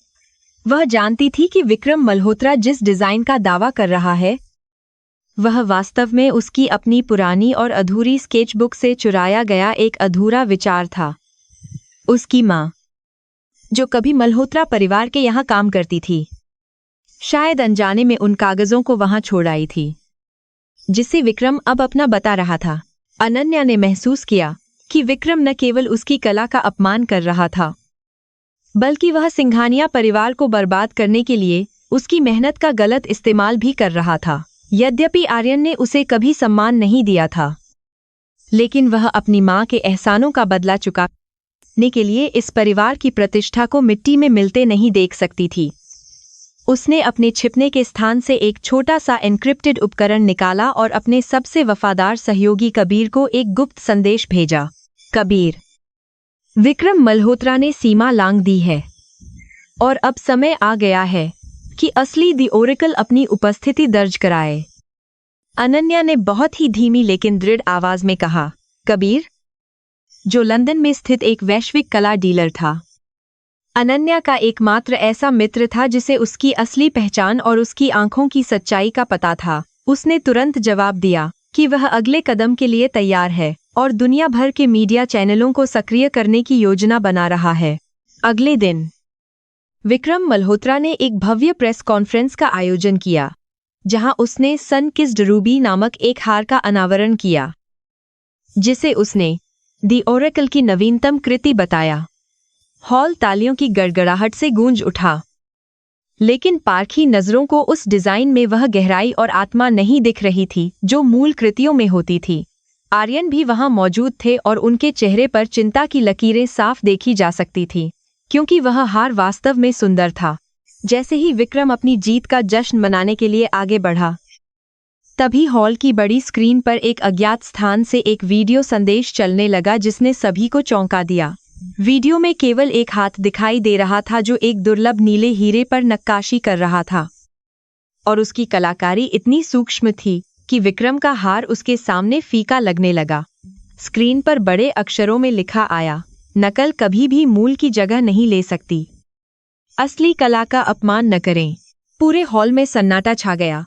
वह जानती थी कि विक्रम मल्होत्रा जिस डिजाइन का दावा कर रहा है वह वास्तव में उसकी अपनी पुरानी और अधूरी स्केचबुक से चुराया गया एक अधूरा विचार था। उसकी माँ, जो कभी मल्होत्रा परिवार के यहाँ काम करती थी, शायद अनजाने में उन कागजों को वहां छोड़ आई थी, जिसे विक्रम अब अपना बता रहा था। अनन्या ने महसूस किया कि विक्रम न केवल उसकी कला का अपमान कर रहा था, बल्कि वह सिंघानिया परिवार को बर्बाद करने के लिए उसकी मेहनत का गलत इस्तेमाल भी कर रहा था। यद्यपि आर्यन ने उसे कभी सम्मान नहीं दिया था, लेकिन वह अपनी माँ के एहसानों का बदला चुकाने के लिए इस परिवार की प्रतिष्ठा को मिट्टी में मिलते नहीं देख सकती थी। उसने अपने छिपने के स्थान से एक छोटा सा एन्क्रिप्टेड उपकरण निकाला और अपने सबसे वफादार सहयोगी कबीर को एक गुप्त संदेश भेजा। कबीर, विक्रम मल्होत्रा ने सीमा लांघ दी है और अब समय आ गया है कि असली दी ओरेकल अपनी उपस्थिति दर्ज कराए। अनन्या ने बहुत ही धीमी लेकिन दृढ़ आवाज में कहा। कबीर, जो लंदन में स्थित एक वैश्विक कला डीलर था, अनन्या का एकमात्र ऐसा मित्र था जिसे उसकी असली पहचान और उसकी आंखों की सच्चाई का पता था। उसने तुरंत जवाब दिया कि वह अगले कदम के लिए तैयार है और दुनिया भर के मीडिया चैनलों को सक्रिय करने की योजना बना रहा है। अगले दिन विक्रम मल्होत्रा ने एक भव्य प्रेस कॉन्फ्रेंस का आयोजन किया, जहां उसने सन किस्ड रूबी नामक एक हार का अनावरण किया, जिसे उसने दी ओरेकल की नवीनतम कृति बताया। हॉल तालियों की गड़गड़ाहट से गूंज उठा, लेकिन पारखी नजरों को उस डिजाइन में वह गहराई और आत्मा नहीं दिख रही थी जो मूल कृतियों में होती थी। आर्यन भी वहां मौजूद थे और उनके चेहरे पर चिंता की लकीरें साफ देखी जा सकती थी, क्योंकि वह हार वास्तव में सुंदर था। जैसे ही विक्रम अपनी जीत का जश्न मनाने के लिए आगे बढ़ा, तभी हॉल की बड़ी स्क्रीन पर एक अज्ञात स्थान से एक वीडियो संदेश चलने लगा जिसने सभी को चौंका दिया। वीडियो में केवल एक हाथ दिखाई दे रहा था जो एक दुर्लभ नीले हीरे पर नक्काशी कर रहा था, और उसकी कलाकारी इतनी सूक्ष्म थी कि विक्रम का हार उसके सामने फीका लगने लगा। स्क्रीन पर बड़े अक्षरों में लिखा आया, नकल कभी भी मूल की जगह नहीं ले सकती। असली कला का अपमान न करें। पूरे हॉल में सन्नाटा छा गया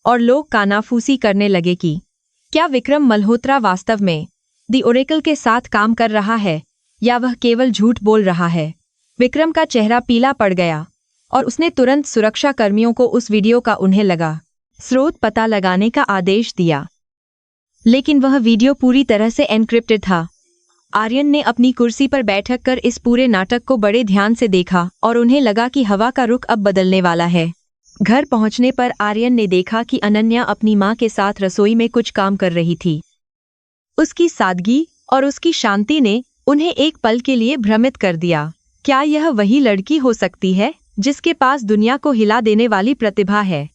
और लोग कानाफूसी करने लगे कि क्या विक्रम मल्होत्रा वास्तव में दी ओरेकल के साथ काम कर रहा है या वह केवल झूठ बोल रहा है। विक्रम का चेहरा पीला पड़ गया और उसने तुरंत सुरक्षा कर्मियों को उस वीडियो का उन्हें लगा स्रोत पता लगाने का आदेश दिया, लेकिन वह वीडियो पूरी तरह से एन्क्रिप्टेड था। आर्यन ने अपनी कुर्सी पर बैठक कर इस पूरे नाटक को बड़े ध्यान से देखा और उन्हें लगा कि हवा का रुख अब बदलने वाला है। घर पहुंचने पर आर्यन ने देखा कि अनन्या अपनी मां के साथ रसोई में कुछ काम कर रही थी। उसकी सादगी और उसकी शांति ने उन्हें एक पल के लिए भ्रमित कर दिया। क्या यह वही लड़की हो सकती है जिसके पास दुनिया को हिला देने वाली प्रतिभा है,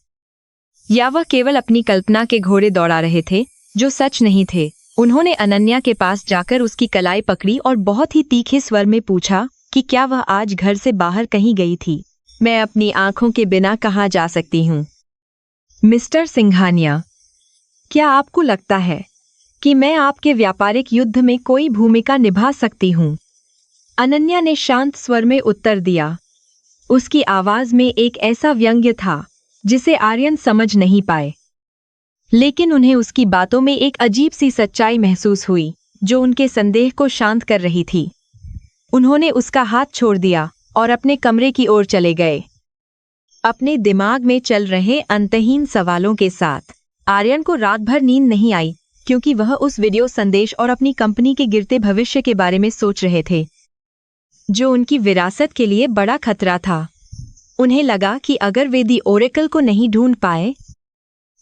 या वह केवल अपनी कल्पना के घोड़े दौड़ा रहे थे जो सच नहीं थे। उन्होंने अनन्या के पास जाकर उसकी कलाई पकड़ी और बहुत ही तीखे स्वर में पूछा कि क्या वह आज घर से बाहर कहीं गई थी। मैं अपनी आंखों के बिना कहाँ जा सकती हूँ। मिस्टर सिंघानिया, क्या आपको लगता है कि मैं आपके व्यापारिक युद्ध में कोई भूमिका निभा सकती हूँ। अनन्या ने शांत स्वर में उत्तर दिया। उसकी आवाज में एक ऐसा व्यंग्य था जिसे आर्यन समझ नहीं पाए, लेकिन उन्हें उसकी बातों में एक अजीब सी सच्चाई महसूस हुई जो उनके संदेह को शांत कर रही थी। उन्होंने उसका हाथ छोड़ दिया और अपने कमरे की ओर चले गए, अपने दिमाग में चल रहे अंतहीन सवालों के साथ। आर्यन को रात भर नींद नहीं आई क्योंकि वह उस वीडियो संदेश और अपनी कंपनी के गिरते भविष्य के बारे में सोच रहे थे, जो उनकी विरासत के लिए बड़ा खतरा था। उन्हें लगा कि अगर वे दी ओरेकल को नहीं ढूंढ पाए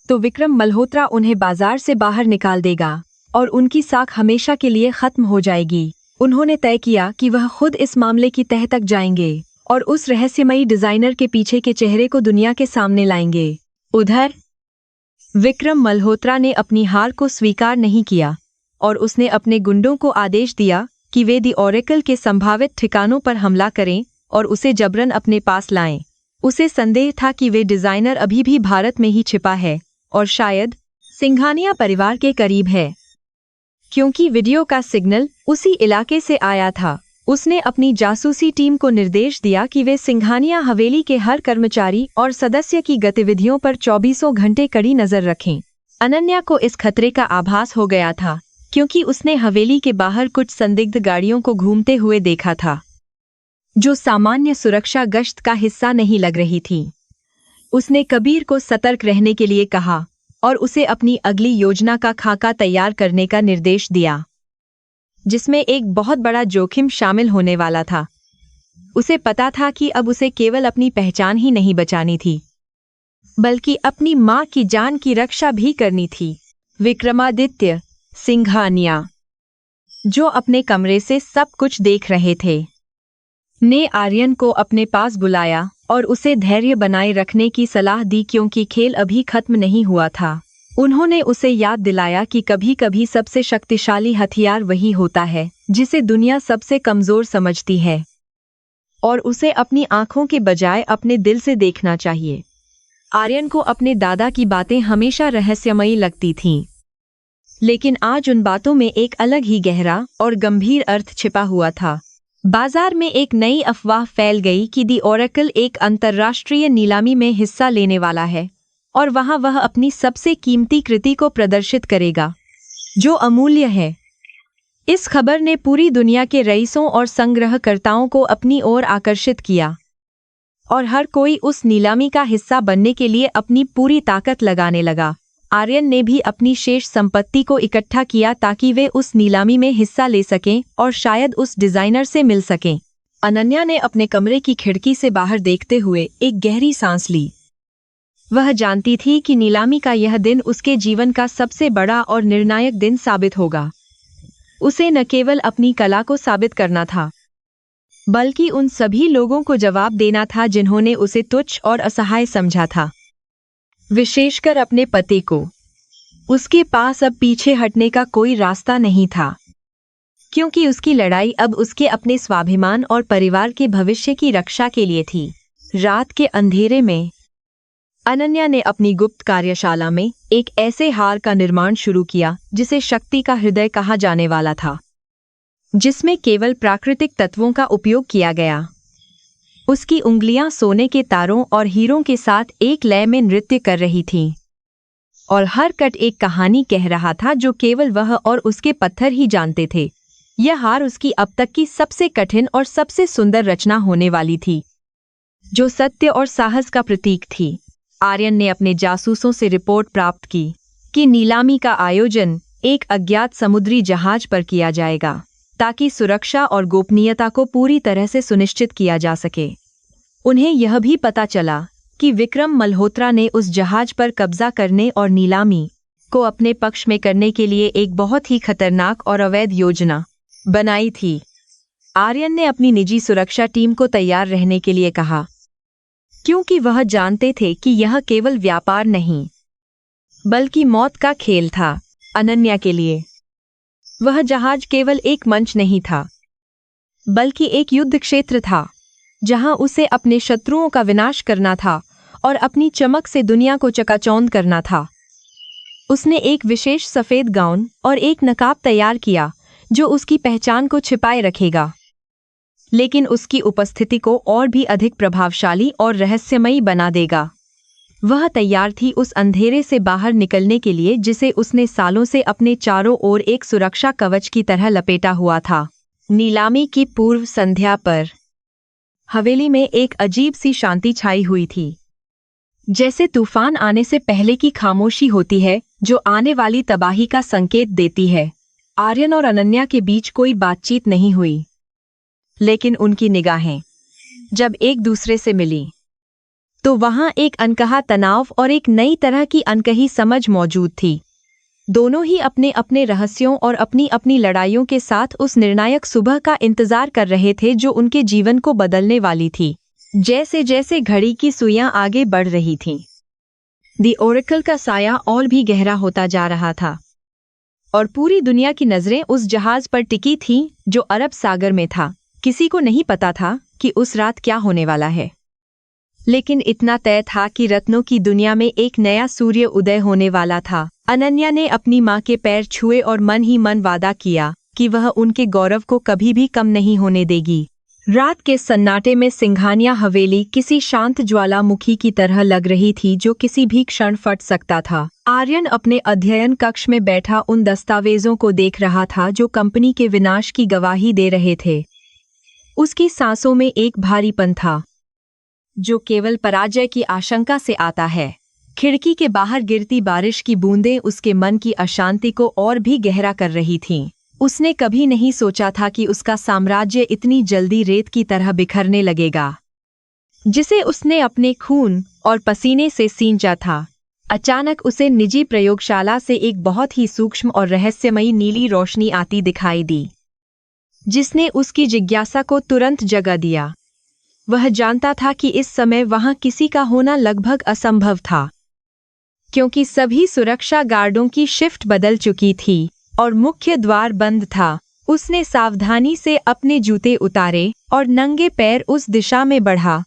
तो विक्रम मल्होत्रा उन्हें बाजार से बाहर निकाल देगा और उनकी साख हमेशा के लिए खत्म हो जाएगी। उन्होंने तय किया कि वह खुद इस मामले की तह तक जाएंगे और उस रहस्यमयी डिजाइनर के पीछे के चेहरे को दुनिया के सामने लाएंगे। उधर विक्रम मल्होत्रा ने अपनी हार को स्वीकार नहीं किया और उसने अपने गुंडों को आदेश दिया कि वे दी ओरेकल के संभावित ठिकानों पर हमला करें और उसे जबरन अपने पास लाएं। उसे संदेह था कि वे डिजाइनर अभी भी भारत में ही छिपा है और शायद सिंघानिया परिवार के करीब है, क्योंकि वीडियो का सिग्नल उसी इलाके से आया था। उसने अपनी जासूसी टीम को निर्देश दिया कि वे सिंघानिया हवेली के हर कर्मचारी और सदस्य की गतिविधियों पर 24 घंटे कड़ी नजर रखें। अनन्या को इस खतरे का आभास हो गया था क्योंकि उसने हवेली के बाहर कुछ संदिग्ध गाड़ियों को घूमते हुए देखा था, जो सामान्य सुरक्षा गश्त का हिस्सा नहीं लग रही थी। उसने कबीर को सतर्क रहने के लिए कहा और उसे अपनी अगली योजना का खाका तैयार करने का निर्देश दिया, जिसमें एक बहुत बड़ा जोखिम शामिल होने वाला था। उसे पता था कि अब उसे केवल अपनी पहचान ही नहीं बचानी थी, बल्कि अपनी मां की जान की रक्षा भी करनी थी। विक्रमादित्य सिंघानिया, जो अपने कमरे से सब कुछ देख रहे थे, ने आर्यन को अपने पास बुलाया और उसे धैर्य बनाए रखने की सलाह दी क्योंकि खेल अभी खत्म नहीं हुआ था। उन्होंने उसे याद दिलाया कि कभी कभी सबसे शक्तिशाली हथियार वही होता है जिसे दुनिया सबसे कमजोर समझती है, और उसे अपनी आंखों के बजाय अपने दिल से देखना चाहिए। आर्यन को अपने दादा की बातें हमेशा रहस्यमयी लगती थीं, लेकिन आज उन बातों में एक अलग ही गहरा और गंभीर अर्थ छिपा हुआ था। बाजार में एक नई अफवाह फैल गई कि दी ओरेकल एक अंतर्राष्ट्रीय नीलामी में हिस्सा लेने वाला है और वहां वह अपनी सबसे कीमती कृति को प्रदर्शित करेगा, जो अमूल्य है। इस खबर ने पूरी दुनिया के रईसों और संग्रहकर्ताओं को अपनी ओर आकर्षित किया और हर कोई उस नीलामी का हिस्सा बनने के लिए अपनी पूरी ताकत लगाने लगा। आर्यन ने भी अपनी शेष संपत्ति को इकट्ठा किया ताकि वे उस नीलामी में हिस्सा ले सकें और शायद उस डिजाइनर से मिल सकें। अनन्या ने अपने कमरे की खिड़की से बाहर देखते हुए एक गहरी सांस ली। वह जानती थी कि नीलामी का यह दिन उसके जीवन का सबसे बड़ा और निर्णायक दिन साबित होगा। उसे न केवल अपनी कला को साबित करना था, बल्कि उन सभी लोगों को जवाब देना था जिन्होंने उसे तुच्छ और असहाय समझा था, विशेषकर अपने पति को। उसके पास अब पीछे हटने का कोई रास्ता नहीं था, क्योंकि उसकी लड़ाई अब उसके अपने स्वाभिमान और परिवार के भविष्य की रक्षा के लिए थी। रात के अंधेरे में अनन्या ने अपनी गुप्त कार्यशाला में एक ऐसे हार का निर्माण शुरू किया जिसे शक्ति का हृदय कहा जाने वाला था, जिसमें केवल प्राकृतिक तत्वों का उपयोग किया गया। उसकी उंगलियां सोने के तारों और हीरों के साथ एक लय में नृत्य कर रही थीं, और हर कट एक कहानी कह रहा था जो केवल वह और उसके पत्थर ही जानते थे। यह हार उसकी अब तक की सबसे कठिन और सबसे सुंदर रचना होने वाली थी, जो सत्य और साहस का प्रतीक थी। आर्यन ने अपने जासूसों से रिपोर्ट प्राप्त की कि नीलामी का आयोजन एक अज्ञात समुद्री जहाज पर किया जाएगा, ताकि सुरक्षा और गोपनीयता को पूरी तरह से सुनिश्चित किया जा सके। उन्हें यह भी पता चला कि विक्रम मल्होत्रा ने उस जहाज पर कब्जा करने और नीलामी को अपने पक्ष में करने के लिए एक बहुत ही खतरनाक और अवैध योजना बनाई थी। आर्यन ने अपनी निजी सुरक्षा टीम को तैयार रहने के लिए कहा, क्योंकि वह जानते थे कि यह केवल व्यापार नहीं, बल्कि मौत का खेल था। अनन्या के लिए वह जहाज केवल एक मंच नहीं था, बल्कि एक युद्ध क्षेत्र था, जहां उसे अपने शत्रुओं का विनाश करना था और अपनी चमक से दुनिया को चकाचौंध करना था। उसने एक विशेष सफेद गाउन और एक नकाब तैयार किया जो उसकी पहचान को छिपाए रखेगा, लेकिन उसकी उपस्थिति को और भी अधिक प्रभावशाली और रहस्यमयी बना देगा। वह तैयार थी उस अंधेरे से बाहर निकलने के लिए जिसे उसने सालों से अपने चारों ओर एक सुरक्षा कवच की तरह लपेटा हुआ था। नीलामी की पूर्व संध्या पर हवेली में एक अजीब सी शांति छाई हुई थी, जैसे तूफान आने से पहले की खामोशी होती है जो आने वाली तबाही का संकेत देती है। आर्यन और अनन्या के बीच कोई बातचीत नहीं हुई, लेकिन उनकी निगाहें जब एक दूसरे से मिली तो वहां एक अनकहा तनाव और एक नई तरह की अनकही समझ मौजूद थी। दोनों ही अपने अपने रहस्यों और अपनी अपनी लड़ाइयों के साथ उस निर्णायक सुबह का इंतजार कर रहे थे जो उनके जीवन को बदलने वाली थी। जैसे जैसे घड़ी की सुइयां आगे बढ़ रही थीं, दी ओरेकल का साया और भी गहरा होता जा रहा था और पूरी दुनिया की नजरें उस जहाज पर टिकी थीं जो अरब सागर में था। किसी को नहीं पता था कि उस रात क्या होने वाला है, लेकिन इतना तय था कि रत्नों की दुनिया में एक नया सूर्य उदय होने वाला था। अनन्या ने अपनी माँ के पैर छुए और मन ही मन वादा किया कि वह उनके गौरव को कभी भी कम नहीं होने देगी। रात के सन्नाटे में सिंघानिया हवेली किसी शांत ज्वालामुखी की तरह लग रही थी जो किसी भी क्षण फट सकता था। आर्यन अपने अध्ययन कक्ष में बैठा उन दस्तावेजों को देख रहा था जो कंपनी के विनाश की गवाही दे रहे थे। उसकी सांसों में एक भारीपन था जो केवल पराजय की आशंका से आता है। खिड़की के बाहर गिरती बारिश की बूंदें उसके मन की अशांति को और भी गहरा कर रही थीं। उसने कभी नहीं सोचा था कि उसका साम्राज्य इतनी जल्दी रेत की तरह बिखरने लगेगा, जिसे उसने अपने खून और पसीने से सींचा था। अचानक उसे निजी प्रयोगशाला से एक बहुत ही सूक्ष्म और रहस्यमयी नीली रोशनी आती दिखाई दी, जिसने उसकी जिज्ञासा को तुरंत जगा दिया। वह जानता था कि इस समय वहां किसी का होना लगभग असंभव था, क्योंकि सभी सुरक्षा गार्डों की शिफ्ट बदल चुकी थी और मुख्य द्वार बंद था। उसने सावधानी से अपने जूते उतारे और नंगे पैर उस दिशा में बढ़ा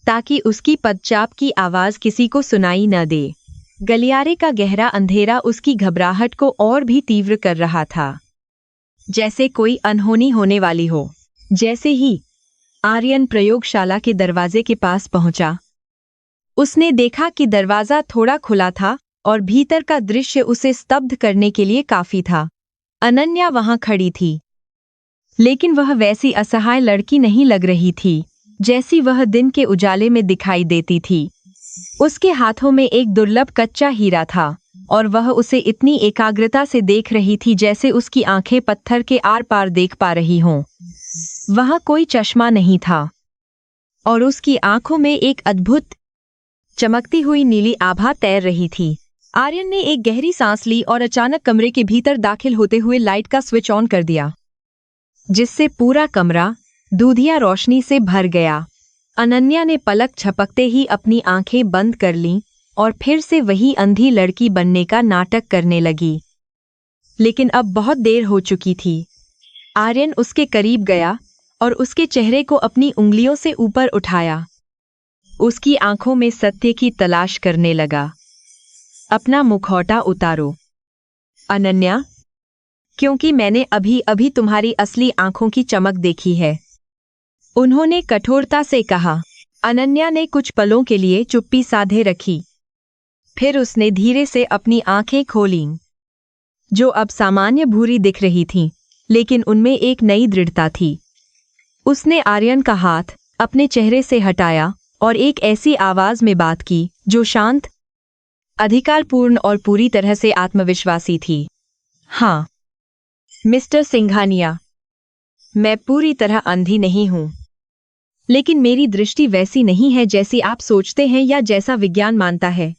ताकि उसकी पदचाप की आवाज किसी को सुनाई न दे। गलियारे का गहरा अंधेरा उसकी घबराहट को और भी तीव्र कर रहा था, जैसे कोई अनहोनी होने वाली हो। जैसे ही आर्यन प्रयोगशाला के दरवाजे के पास पहुंचा, उसने देखा कि दरवाजा थोड़ा खुला था और भीतर का दृश्य उसे स्तब्ध करने के लिए काफी था। अनन्या वहां खड़ी थी, लेकिन वह वैसी असहाय लड़की नहीं लग रही थी जैसी वह दिन के उजाले में दिखाई देती थी। उसके हाथों में एक दुर्लभ कच्चा हीरा था और वह उसे इतनी एकाग्रता से देख रही थी जैसे उसकी आंखें पत्थर के आर पार देख पा रही हों। वहां कोई चश्मा नहीं था और उसकी आंखों में एक अद्भुत चमकती हुई नीली आभा तैर रही थी। आर्यन ने एक गहरी सांस ली और अचानक कमरे के भीतर दाखिल होते हुए लाइट का स्विच ऑन कर दिया, जिससे पूरा कमरा दूधिया रोशनी से भर गया। अनन्या ने पलक झपकते ही अपनी आंखें बंद कर लीं और फिर से वही अंधी लड़की बनने का नाटक करने लगी, लेकिन अब बहुत देर हो चुकी थी। आर्यन उसके करीब गया और उसके चेहरे को अपनी उंगलियों से ऊपर उठाया। उसकी आंखों में सत्य की तलाश करने लगा। अपना मुखौटा उतारो, अनन्या, क्योंकि मैंने अभी अभी तुम्हारी असली आंखों की चमक देखी है, उन्होंने कठोरता से कहा। अनन्या ने कुछ पलों के लिए चुप्पी साधे रखी, फिर उसने धीरे से अपनी आंखें खोलीं, जो अब सामान्य भूरी दिख रही थीं, लेकिन उनमें एक नई दृढ़ता थी। उसने आर्यन का हाथ अपने चेहरे से हटाया और एक ऐसी आवाज में बात की जो शांत, अधिकारपूर्ण और पूरी तरह से आत्मविश्वासी थी। हाँ, मिस्टर सिंघानिया, मैं पूरी तरह अंधी नहीं हूं, लेकिन मेरी दृष्टि वैसी नहीं है जैसी आप सोचते हैं या जैसा विज्ञान मानता है।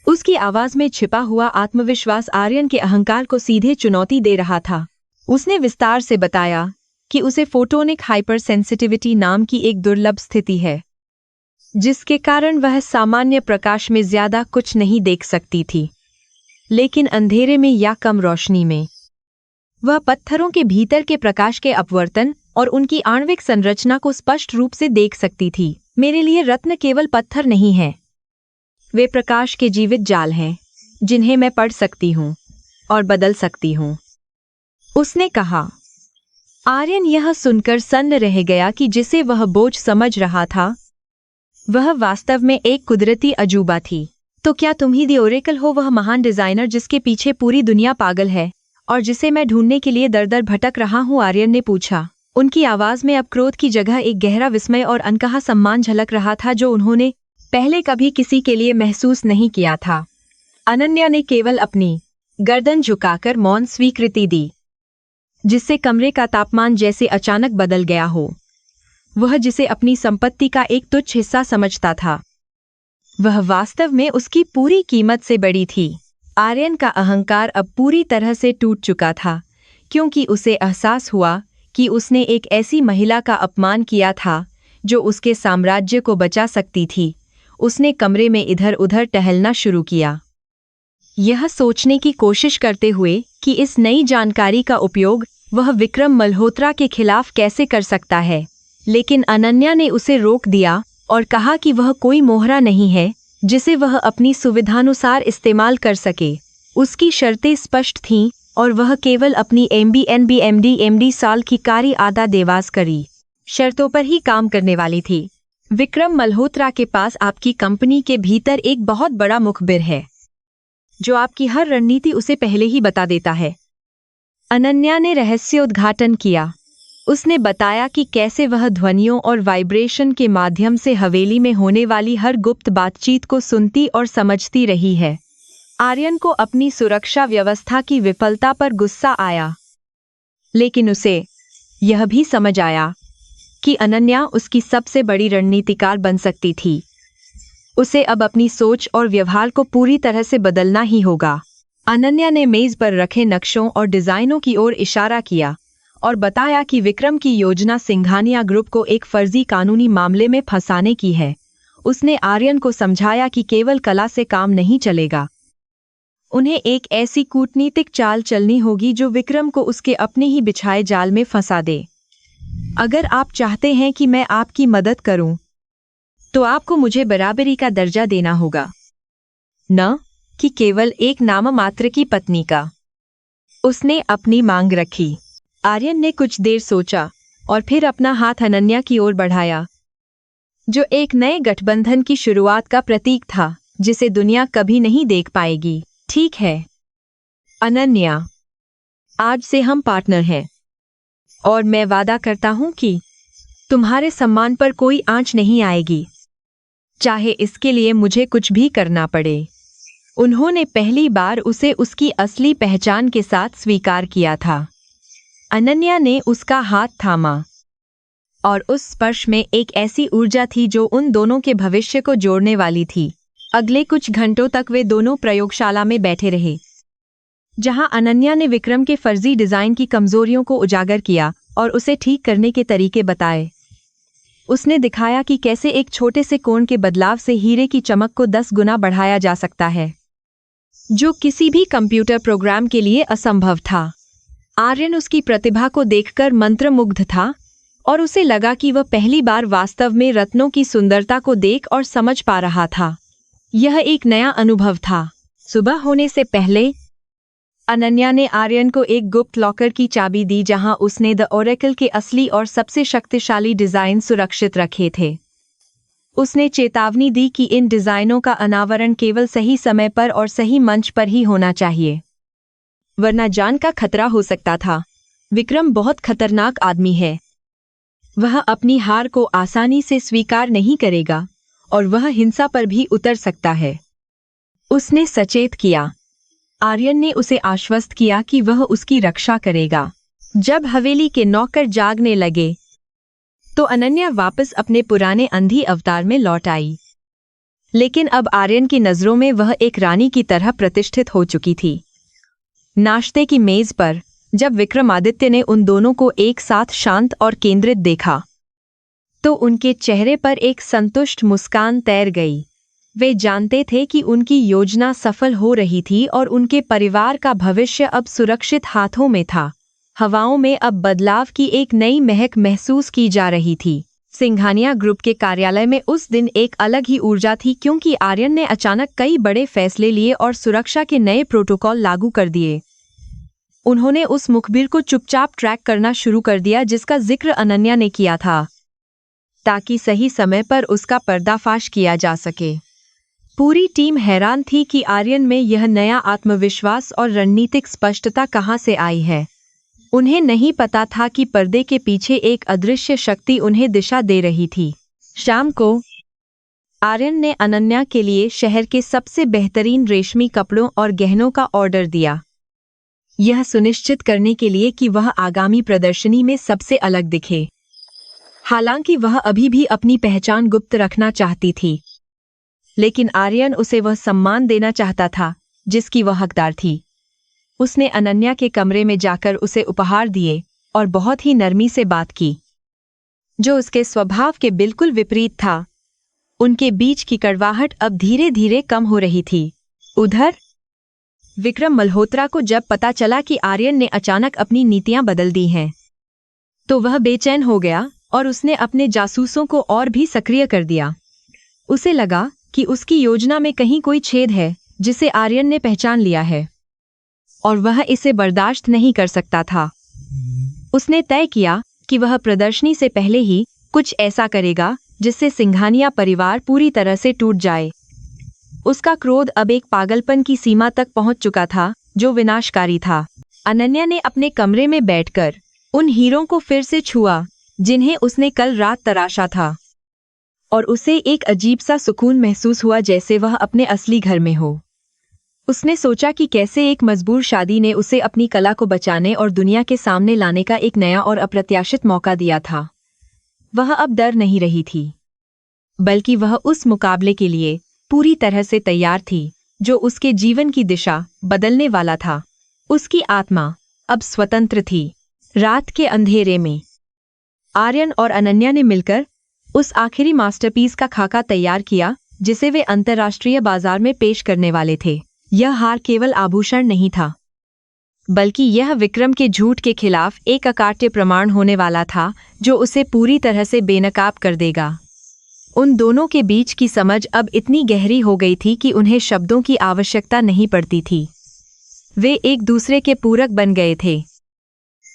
उसकी आवाज में छिपा हुआ आत्मविश्वास आर्यन के अहंकार को सीधे चुनौती दे रहा था। उसने विस्तार से बताया कि उसे फोटोनिक हाइपरसेंसिटिविटी नाम की एक दुर्लभ स्थिति है, जिसके कारण वह सामान्य प्रकाश में ज्यादा कुछ नहीं देख सकती थी, लेकिन अंधेरे में या कम रोशनी में वह पत्थरों के भीतर के प्रकाश के अपवर्तन और उनकी आणविक संरचना को स्पष्ट रूप से देख सकती थी। मेरे लिए रत्न केवल पत्थर नहीं हैं, वे प्रकाश के जीवित जाल हैं, जिन्हें मैं पढ़ सकती हूँ और बदल सकती हूँ, उसने कहा। आर्यन यह सुनकर सन्न रह गया कि जिसे वह बोझ समझ रहा था वह वास्तव में एक कुदरती अजूबा थी। तो क्या तुम ही दी ओरेकल हो, वह महान डिजाइनर जिसके पीछे पूरी दुनिया पागल है और जिसे मैं ढूंढने के लिए दर दर भटक रहा हूँ? आर्यन ने पूछा। उनकी आवाज में अब क्रोध की जगह एक गहरा विस्मय और अनकहा सम्मान झलक रहा था जो उन्होंने पहले कभी किसी के लिए महसूस नहीं किया था। अनन्या ने केवल अपनी गर्दन झुकाकर मौन स्वीकृति दी, जिससे कमरे का तापमान जैसे अचानक बदल गया हो। वह जिसे अपनी संपत्ति का एक तुच्छ हिस्सा समझता था, वह वास्तव में उसकी पूरी कीमत से बड़ी थी। आर्यन का अहंकार अब पूरी तरह से टूट चुका था, क्योंकि उसे एहसास हुआ कि उसने एक ऐसी महिला का अपमान किया था जो उसके साम्राज्य को बचा सकती थी। उसने कमरे में इधर उधर टहलना शुरू किया, यह सोचने की कोशिश करते हुए कि इस नई जानकारी का उपयोग वह विक्रम मल्होत्रा के खिलाफ कैसे कर सकता है। लेकिन अनन्या ने उसे रोक दिया और कहा कि वह कोई मोहरा नहीं है जिसे वह अपनी सुविधानुसार इस्तेमाल कर सके। उसकी शर्तें स्पष्ट थीं और वह केवल अपनी एमडी साल की कारी आदा देवास करी शर्तों पर ही काम करने वाली थी। विक्रम मल्होत्रा के पास आपकी कंपनी के भीतर एक बहुत बड़ा मुखबिर है जो आपकी हर रणनीति उसे पहले ही बता देता है। अनन्या ने रहस्योद्घाटन किया। उसने बताया कि कैसे वह ध्वनियों और वाइब्रेशन के माध्यम से हवेली में होने वाली हर गुप्त बातचीत को सुनती और समझती रही है। आर्यन को अपनी सुरक्षा व्यवस्था की विफलता पर गुस्सा आया, लेकिन उसे यह भी समझ आया कि अनन्या उसकी सबसे बड़ी रणनीतिकार बन सकती थी। उसे अब अपनी सोच और व्यवहार को पूरी तरह से बदलना ही होगा। अनन्या ने मेज पर रखे नक्शों और डिजाइनों की ओर इशारा किया और बताया कि विक्रम की योजना सिंघानिया ग्रुप को एक फर्जी कानूनी मामले में फंसाने की है। उसने आर्यन को समझाया कि केवल कला से काम नहीं चलेगा, उन्हें एक ऐसी कूटनीतिक चाल चलनी होगी जो विक्रम को उसके अपने ही बिछाए जाल में फंसा दे। अगर आप चाहते हैं कि मैं आपकी मदद करूं, तो आपको मुझे बराबरी का दर्जा देना होगा, न कि केवल एक नाममात्र की पत्नी का। उसने अपनी मांग रखी। आर्यन ने कुछ देर सोचा और फिर अपना हाथ अनन्या की ओर बढ़ाया, जो एक नए गठबंधन की शुरुआत का प्रतीक था जिसे दुनिया कभी नहीं देख पाएगी। ठीक है अनन्या, आज से हम पार्टनर हैं और मैं वादा करता हूं कि तुम्हारे सम्मान पर कोई आंच नहीं आएगी, चाहे इसके लिए मुझे कुछ भी करना पड़े। उन्होंने पहली बार उसे उसकी असली पहचान के साथ स्वीकार किया था। अनन्या ने उसका हाथ थामा और उस स्पर्श में एक ऐसी ऊर्जा थी जो उन दोनों के भविष्य को जोड़ने वाली थी। अगले कुछ घंटों तक वे दोनों प्रयोगशाला में बैठे रहे, जहां अनन्या ने विक्रम के फर्जी डिजाइन की कमजोरियों को उजागर किया और उसे ठीक करने के तरीके बताए। उसने दिखाया कि कैसे एक छोटे से कोण के बदलाव से हीरे की चमक को 10 गुना बढ़ाया जा सकता है, जो किसी भी कंप्यूटर प्रोग्राम के लिए असंभव था। आर्यन उसकी प्रतिभा को देखकर मंत्रमुग्ध था और उसे लगा कि वह पहली बार वास्तव में रत्नों की सुंदरता को देख और समझ पा रहा था। यह एक नया अनुभव था। सुबह होने से पहले अनन्या ने आर्यन को एक गुप्त लॉकर की चाबी दी जहां उसने द ओरेकल के असली और सबसे शक्तिशाली डिजाइन सुरक्षित रखे थे। उसने चेतावनी दी कि इन डिजाइनों का अनावरण केवल सही समय पर और सही मंच पर ही होना चाहिए, वरना जान का खतरा हो सकता था। विक्रम बहुत खतरनाक आदमी है, वह अपनी हार को आसानी से स्वीकार नहीं करेगा और वह हिंसा पर भी उतर सकता है, उसने सचेत किया। आर्यन ने उसे आश्वस्त किया कि वह उसकी रक्षा करेगा। जब हवेली के नौकर जागने लगे तो अनन्या वापस अपने पुराने अंधी अवतार में लौट आई, लेकिन अब आर्यन की नजरों में वह एक रानी की तरह प्रतिष्ठित हो चुकी थी। नाश्ते की मेज पर जब विक्रमादित्य ने उन दोनों को एक साथ शांत और केंद्रित देखा तो उनके चेहरे पर एक संतुष्ट मुस्कान तैर गई। वे जानते थे कि उनकी योजना सफल हो रही थी और उनके परिवार का भविष्य अब सुरक्षित हाथों में था। हवाओं में अब बदलाव की एक नई महक महसूस की जा रही थी। सिंघानिया ग्रुप के कार्यालय में उस दिन एक अलग ही ऊर्जा थी, क्योंकि आर्यन ने अचानक कई बड़े फैसले लिए और सुरक्षा के नए प्रोटोकॉल लागू कर दिए। उन्होंने उस मुखबिर को चुपचाप ट्रैक करना शुरू कर दिया जिसका जिक्र अनन्या ने किया था, ताकि सही समय पर उसका पर्दाफाश किया जा सके। पूरी टीम हैरान थी कि आर्यन में यह नया आत्मविश्वास और रणनीतिक स्पष्टता कहां से आई है। उन्हें नहीं पता था कि पर्दे के पीछे एक अदृश्य शक्ति उन्हें दिशा दे रही थी। शाम को आर्यन ने अनन्या के लिए शहर के सबसे बेहतरीन रेशमी कपड़ों और गहनों का ऑर्डर दिया, यह सुनिश्चित करने के लिए कि वह आगामी प्रदर्शनी में सबसे अलग दिखे। हालांकि वह अभी भी अपनी पहचान गुप्त रखना चाहती थी, लेकिन आर्यन उसे वह सम्मान देना चाहता था जिसकी वह हकदार थी। उसने अनन्या के कमरे में जाकर उसे उपहार दिए और बहुत ही नरमी से बात की, जो उसके स्वभाव के बिल्कुल विपरीत था। उनके बीच की कड़वाहट अब धीरे धीरे कम हो रही थी। उधर विक्रम मल्होत्रा को जब पता चला कि आर्यन ने अचानक अपनी नीतियां बदल दी हैं, तो वह बेचैन हो गया और उसने अपने जासूसों को और भी सक्रिय कर दिया। उसे लगा कि उसकी योजना में कहीं कोई छेद है जिसे आर्यन ने पहचान लिया है, और वह इसे बर्दाश्त नहीं कर सकता था। उसने तय किया कि वह प्रदर्शनी से पहले ही कुछ ऐसा करेगा जिससे सिंघानिया परिवार पूरी तरह से टूट जाए। उसका क्रोध अब एक पागलपन की सीमा तक पहुंच चुका था जो विनाशकारी था। अनन्या ने अपने कमरे में बैठकर उन हीरों को फिर से छुआ जिन्हें उसने कल रात तराशा था, और उसे एक अजीब सा सुकून महसूस हुआ, जैसे वह अपने असली घर में हो। उसने सोचा कि कैसे एक मजबूर शादी ने उसे अपनी कला को बचाने और दुनिया के सामने लाने का एक नया और अप्रत्याशित मौका दिया था। वह अब डर नहीं रही थी, बल्कि वह उस मुकाबले के लिए पूरी तरह से तैयार थी जो उसके जीवन की दिशा बदलने वाला था। उसकी आत्मा अब स्वतंत्र थी। रात के अंधेरे में आर्यन और अनन्या ने मिलकर उस आखिरी मास्टरपीस का खाका तैयार किया जिसे वे अंतर्राष्ट्रीय बाजार में पेश करने वाले थे। यह हार केवल आभूषण नहीं था, बल्कि यह विक्रम के झूठ के खिलाफ एक अकाट्य प्रमाण होने वाला था जो उसे पूरी तरह से बेनकाब कर देगा। उन दोनों के बीच की समझ अब इतनी गहरी हो गई थी कि उन्हें शब्दों की आवश्यकता नहीं पड़ती थी। वे एक दूसरे के पूरक बन गए थे,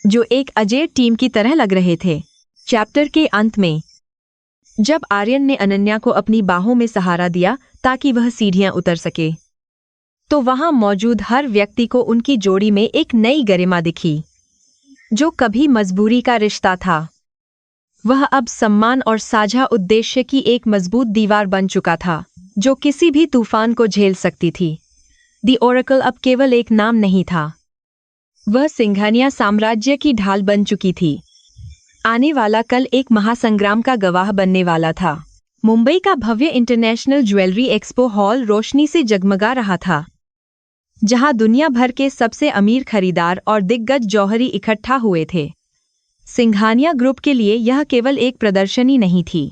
जो एक अजेय टीम की तरह लग रहे थे। चैप्टर के अंत में जब आर्यन ने अनन्या को अपनी बाहों में सहारा दिया ताकि वह सीढ़ियां उतर सके, तो वहां मौजूद हर व्यक्ति को उनकी जोड़ी में एक नई गरिमा दिखी। जो कभी मजबूरी का रिश्ता था, वह अब सम्मान और साझा उद्देश्य की एक मजबूत दीवार बन चुका था जो किसी भी तूफान को झेल सकती थी। दी ओरेकल अब केवल एक नाम नहीं था, वह सिंघानिया साम्राज्य की ढाल बन चुकी थी। आने वाला कल एक महासंग्राम का गवाह बनने वाला था। मुंबई का भव्य इंटरनेशनल ज्वेलरी एक्सपो हॉल रोशनी से जगमगा रहा था, जहां दुनिया भर के सबसे अमीर खरीदार और दिग्गज जौहरी इकट्ठा हुए थे। सिंघानिया ग्रुप के लिए यह केवल एक प्रदर्शनी नहीं थी,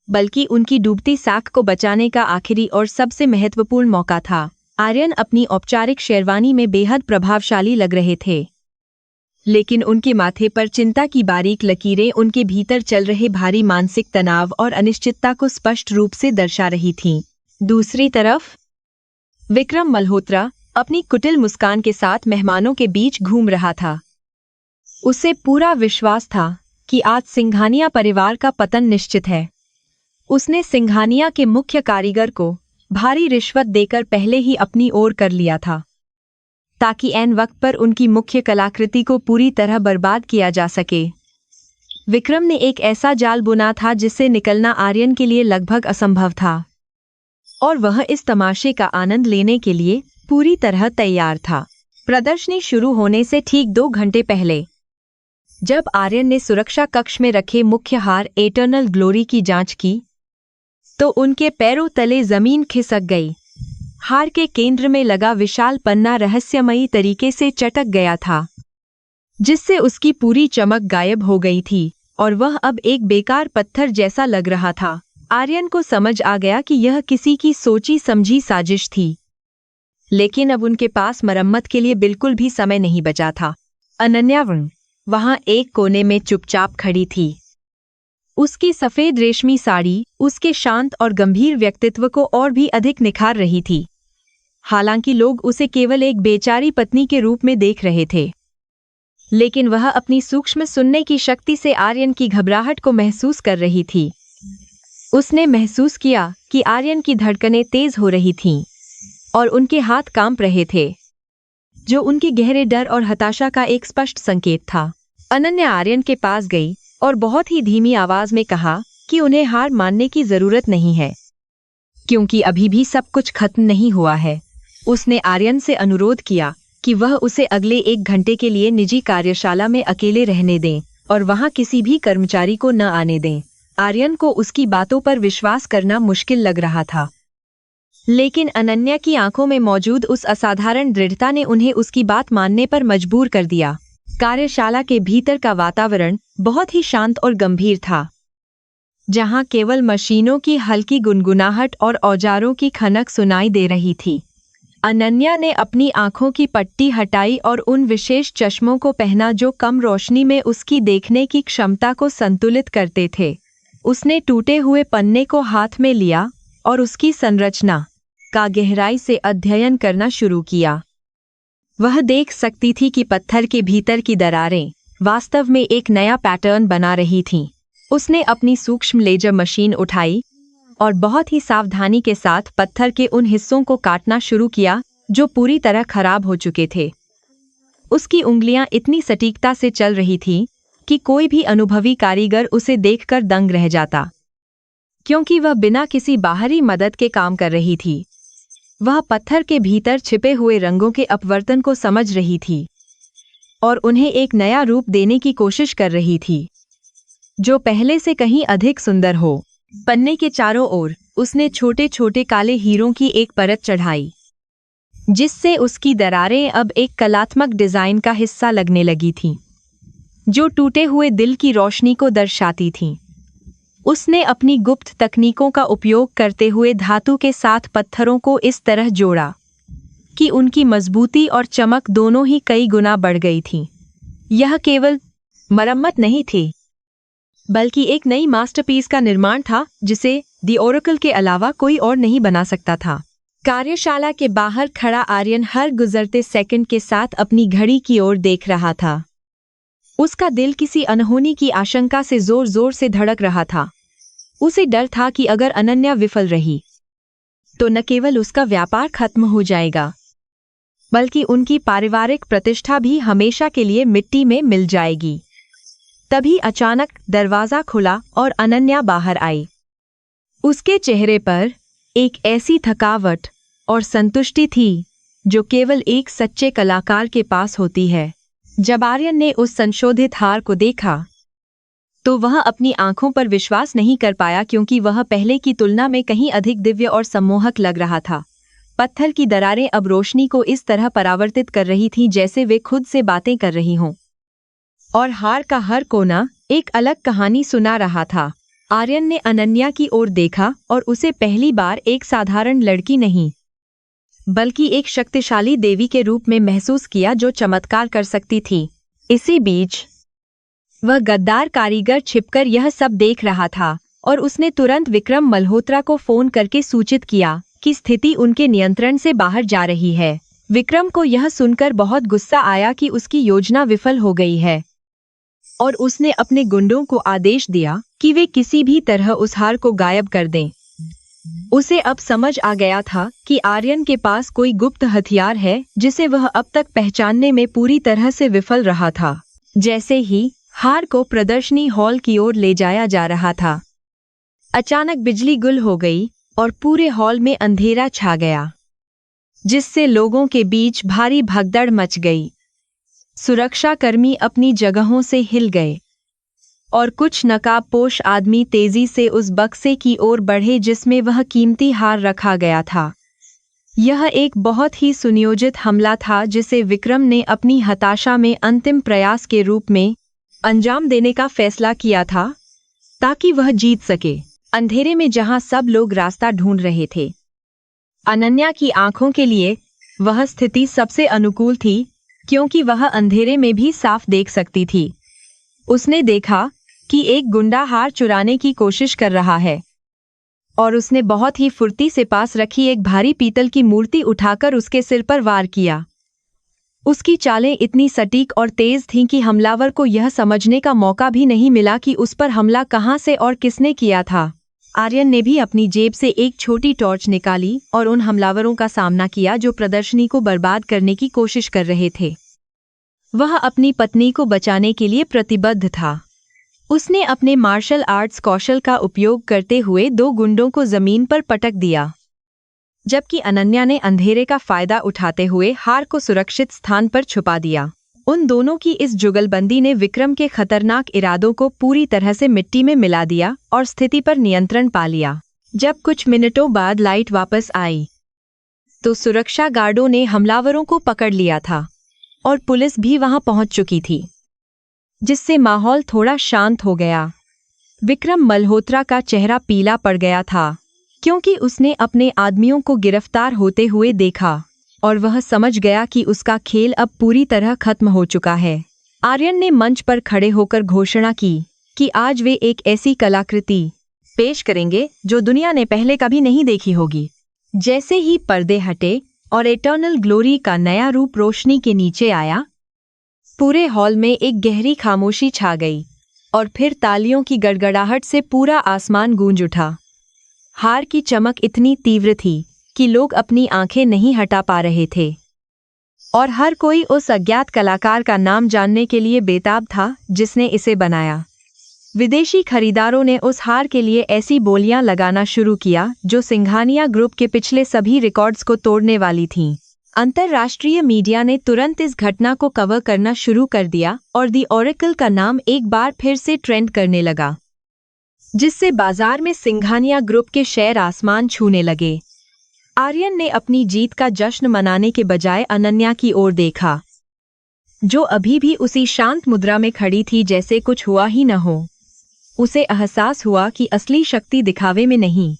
बल्कि उनकी डूबती साख को बचाने का आखिरी और सबसे महत्वपूर्ण मौका था। आर्यन अपनी औपचारिक शेरवानी में बेहद प्रभावशाली लग रहे थे, लेकिन उनके माथे पर चिंता की बारीक लकीरें उनके भीतर चल रहे भारी मानसिक तनाव और अनिश्चितता को स्पष्ट रूप से दर्शा रही थीं। दूसरी तरफ विक्रम मल्होत्रा अपनी कुटिल मुस्कान के साथ मेहमानों के बीच घूम रहा था। उसे पूरा विश्वास था कि आज सिंघानिया परिवार का पतन निश्चित है। उसने सिंघानिया के मुख्य कारीगर को भारी रिश्वत देकर पहले ही अपनी ओर कर लिया था, ताकि ऐन वक्त पर उनकी मुख्य कलाकृति को पूरी तरह बर्बाद किया जा सके। विक्रम ने एक ऐसा जाल बुना था जिससे निकलना आर्यन के लिए लगभग असंभव था, और वह इस तमाशे का आनंद लेने के लिए पूरी तरह तैयार था। प्रदर्शनी शुरू होने से ठीक 2 घंटे पहले, जब आर्यन ने सुरक्षा कक्ष में रखे मुख्य हार एटर्नल ग्लोरी की जांच की, तो उनके पैरों तले जमीन खिसक गई। हार के केंद्र में लगा विशाल पन्ना रहस्यमयी तरीके से चटक गया था, जिससे उसकी पूरी चमक गायब हो गई थी और वह अब एक बेकार पत्थर जैसा लग रहा था। आर्यन को समझ आ गया कि यह किसी की सोची समझी साजिश थी, लेकिन अब उनके पास मरम्मत के लिए बिल्कुल भी समय नहीं बचा था। अनन्या वहां एक कोने में चुपचाप खड़ी थी, उसकी सफेद रेशमी साड़ी उसके शांत और गंभीर व्यक्तित्व को और भी अधिक निखार रही थी। हालांकि लोग उसे केवल एक बेचारी पत्नी के रूप में देख रहे थे, लेकिन वह अपनी सूक्ष्म सुनने की शक्ति से आर्यन की घबराहट को महसूस कर रही थी। उसने महसूस किया कि आर्यन की धड़कनें तेज हो रही थीं और उनके हाथ कांप रहे थे, जो उनके गहरे डर और हताशा का एक स्पष्ट संकेत था। अनन्या आर्यन के पास गई और बहुत ही धीमी आवाज में कहा कि उन्हें हार मानने की जरूरत नहीं है, क्योंकि अभी भी सब कुछ खत्म नहीं हुआ है। उसने आर्यन से अनुरोध किया कि वह उसे अगले 1 घंटे के लिए निजी कार्यशाला में अकेले रहने दें और वहां किसी भी कर्मचारी को न आने दें। आर्यन को उसकी बातों पर विश्वास करना मुश्किल लग रहा था, लेकिन अनन्या की आंखों में मौजूद उस असाधारण दृढ़ता ने उन्हें उसकी बात मानने पर मजबूर कर दिया। कार्यशाला के भीतर का वातावरण बहुत ही शांत और गंभीर था, जहां केवल मशीनों की हल्की गुनगुनाहट और औजारों की खनक सुनाई दे रही थी। अनन्या ने अपनी आंखों की पट्टी हटाई और उन विशेष चश्मों को पहना जो कम रोशनी में उसकी देखने की क्षमता को संतुलित करते थे। उसने टूटे हुए पन्ने को हाथ में लिया और उसकी संरचना का गहराई से अध्ययन करना शुरू किया। वह देख सकती थी कि पत्थर के भीतर की दरारें वास्तव में एक नया पैटर्न बना रही थीं। उसने अपनी सूक्ष्म लेजर मशीन उठाई और बहुत ही सावधानी के साथ पत्थर के उन हिस्सों को काटना शुरू किया जो पूरी तरह खराब हो चुके थे। उसकी उंगलियां इतनी सटीकता से चल रही थीं कि कोई भी अनुभवी कारीगर उसे देखकर दंग रह जाता, क्योंकि वह बिना किसी बाहरी मदद के काम कर रही थी। वह पत्थर के भीतर छिपे हुए रंगों के अपवर्तन को समझ रही थी और उन्हें एक नया रूप देने की कोशिश कर रही थी, जो पहले से कहीं अधिक सुंदर हो। पन्ने के चारों ओर उसने छोटे छोटे काले हीरों की एक परत चढ़ाई, जिससे उसकी दरारें अब एक कलात्मक डिजाइन का हिस्सा लगने लगी थीं, जो टूटे हुए दिल की रोशनी को दर्शाती थीं। उसने अपनी गुप्त तकनीकों का उपयोग करते हुए धातु के साथ पत्थरों को इस तरह जोड़ा कि उनकी मजबूती और चमक दोनों ही कई गुना बढ़ गई थीं। यह केवल मरम्मत नहीं थी, बल्कि एक नई मास्टरपीस का निर्माण था जिसे द ओरेकल के अलावा कोई और नहीं बना सकता था। कार्यशाला के बाहर खड़ा आर्यन हर गुजरते सेकंड के साथ अपनी घड़ी की ओर देख रहा था। उसका दिल किसी अनहोनी की आशंका से जोर जोर से धड़क रहा था। उसे डर था कि अगर अनन्या विफल रही तो न केवल उसका व्यापार खत्म हो जाएगा, बल्कि उनकी पारिवारिक प्रतिष्ठा भी हमेशा के लिए मिट्टी में मिल जाएगी। तभी अचानक दरवाजा खुला और अनन्या बाहर आई। उसके चेहरे पर एक ऐसी थकावट और संतुष्टि थी जो केवल एक सच्चे कलाकार के पास होती है। जब आर्यन ने उस संशोधित हार को देखा तो वह अपनी आंखों पर विश्वास नहीं कर पाया, क्योंकि वह पहले की तुलना में कहीं अधिक दिव्य और सम्मोहक लग रहा था। पत्थर की दरारें अब रोशनी को इस तरह परावर्तित कर रही थीं जैसे वे खुद से बातें कर रही हों, और हार का हर कोना एक अलग कहानी सुना रहा था। आर्यन ने अनन्या की ओर देखा और उसे पहली बार एक साधारण लड़की नहीं, बल्कि एक शक्तिशाली देवी के रूप में महसूस किया जो चमत्कार कर सकती थी। इसी बीच वह गद्दार कारीगर छिपकर यह सब देख रहा था और उसने तुरंत विक्रम मल्होत्रा को फोन करके सूचित किया कि स्थिति उनके नियंत्रण से बाहर जा रही है। विक्रम को यह सुनकर बहुत गुस्सा आया कि उसकी योजना विफल हो गई है और उसने अपने गुंडों को आदेश दिया कि वे किसी भी तरह उस हार को गायब कर दें। उसे अब समझ आ गया था कि आर्यन के पास कोई गुप्त हथियार है जिसे वह अब तक पहचानने में पूरी तरह से विफल रहा था। जैसे ही हार को प्रदर्शनी हॉल की ओर ले जाया जा रहा था, अचानक बिजली गुल हो गई और पूरे हॉल में अंधेरा छा गया, जिससे लोगों के बीच भारी भगदड़ मच गई। सुरक्षाकर्मी अपनी जगहों से हिल गए और कुछ नकाबपोश आदमी तेजी से उस बक्से की ओर बढ़े जिसमें वह कीमती हार रखा गया था। यह एक बहुत ही सुनियोजित हमला था जिसे विक्रम ने अपनी हताशा में अंतिम प्रयास के रूप में अंजाम देने का फैसला किया था, ताकि वह जीत सके। अंधेरे में जहां सब लोग रास्ता ढूंढ रहे थे, अनन्या की आंखों के लिए वह स्थिति सबसे अनुकूल थी, क्योंकि वह अंधेरे में भी साफ देख सकती थी। उसने देखा कि एक गुंडा हार चुराने की कोशिश कर रहा है और उसने बहुत ही फुर्ती से पास रखी एक भारी पीतल की मूर्ति उठाकर उसके सिर पर वार किया। उसकी चालें इतनी सटीक और तेज थीं कि हमलावर को यह समझने का मौका भी नहीं मिला कि उस पर हमला कहां से और किसने किया था। आर्यन ने भी अपनी जेब से एक छोटी टॉर्च निकाली और उन हमलावरों का सामना किया जो प्रदर्शनी को बर्बाद करने की कोशिश कर रहे थे। वह अपनी पत्नी को बचाने के लिए प्रतिबद्ध था। उसने अपने मार्शल आर्ट्स कौशल का उपयोग करते हुए 2 गुंडों को जमीन पर पटक दिया, जबकि अनन्या ने अंधेरे का फायदा उठाते हुए हार को सुरक्षित स्थान पर छुपा दिया। उन दोनों की इस जुगलबंदी ने विक्रम के खतरनाक इरादों को पूरी तरह से मिट्टी में मिला दिया और स्थिति पर नियंत्रण पा लिया। जब कुछ मिनटों बाद लाइट वापस आई तो सुरक्षा गार्डों ने हमलावरों को पकड़ लिया था और पुलिस भी वहां पहुंच चुकी थी, जिससे माहौल थोड़ा शांत हो गया। विक्रम मल्होत्रा का चेहरा पीला पड़ गया था क्योंकि उसने अपने आदमियों को गिरफ्तार होते हुए देखा और वह समझ गया कि उसका खेल अब पूरी तरह खत्म हो चुका है। आर्यन ने मंच पर खड़े होकर घोषणा की कि आज वे एक ऐसी कलाकृति पेश करेंगे जो दुनिया ने पहले कभी नहीं देखी होगी। जैसे ही पर्दे हटे और इटर्नल ग्लोरी का नया रूप रोशनी के नीचे आया, पूरे हॉल में एक गहरी खामोशी छा गई और फिर तालियों की गड़गड़ाहट से पूरा आसमान गूंज उठा। हार की चमक इतनी तीव्र थी कि लोग अपनी आंखें नहीं हटा पा रहे थे और हर कोई उस अज्ञात कलाकार का नाम जानने के लिए बेताब था जिसने इसे बनाया। विदेशी खरीदारों ने उस हार के लिए ऐसी बोलियां लगाना शुरू किया जो सिंघानिया ग्रुप के पिछले सभी रिकॉर्ड्स को तोड़ने वाली थीं। अंतर्राष्ट्रीय मीडिया ने तुरंत इस घटना को कवर करना शुरू कर दिया और दी ओरेकल का नाम एक बार फिर से ट्रेंड करने लगा, जिससे बाजार में सिंघानिया ग्रुप के शेयर आसमान छूने लगे। आर्यन ने अपनी जीत का जश्न मनाने के बजाय अनन्या की ओर देखा, जो अभी भी उसी शांत मुद्रा में खड़ी थी जैसे कुछ हुआ ही न हो। उसे एहसास हुआ कि असली शक्ति दिखावे में नहीं,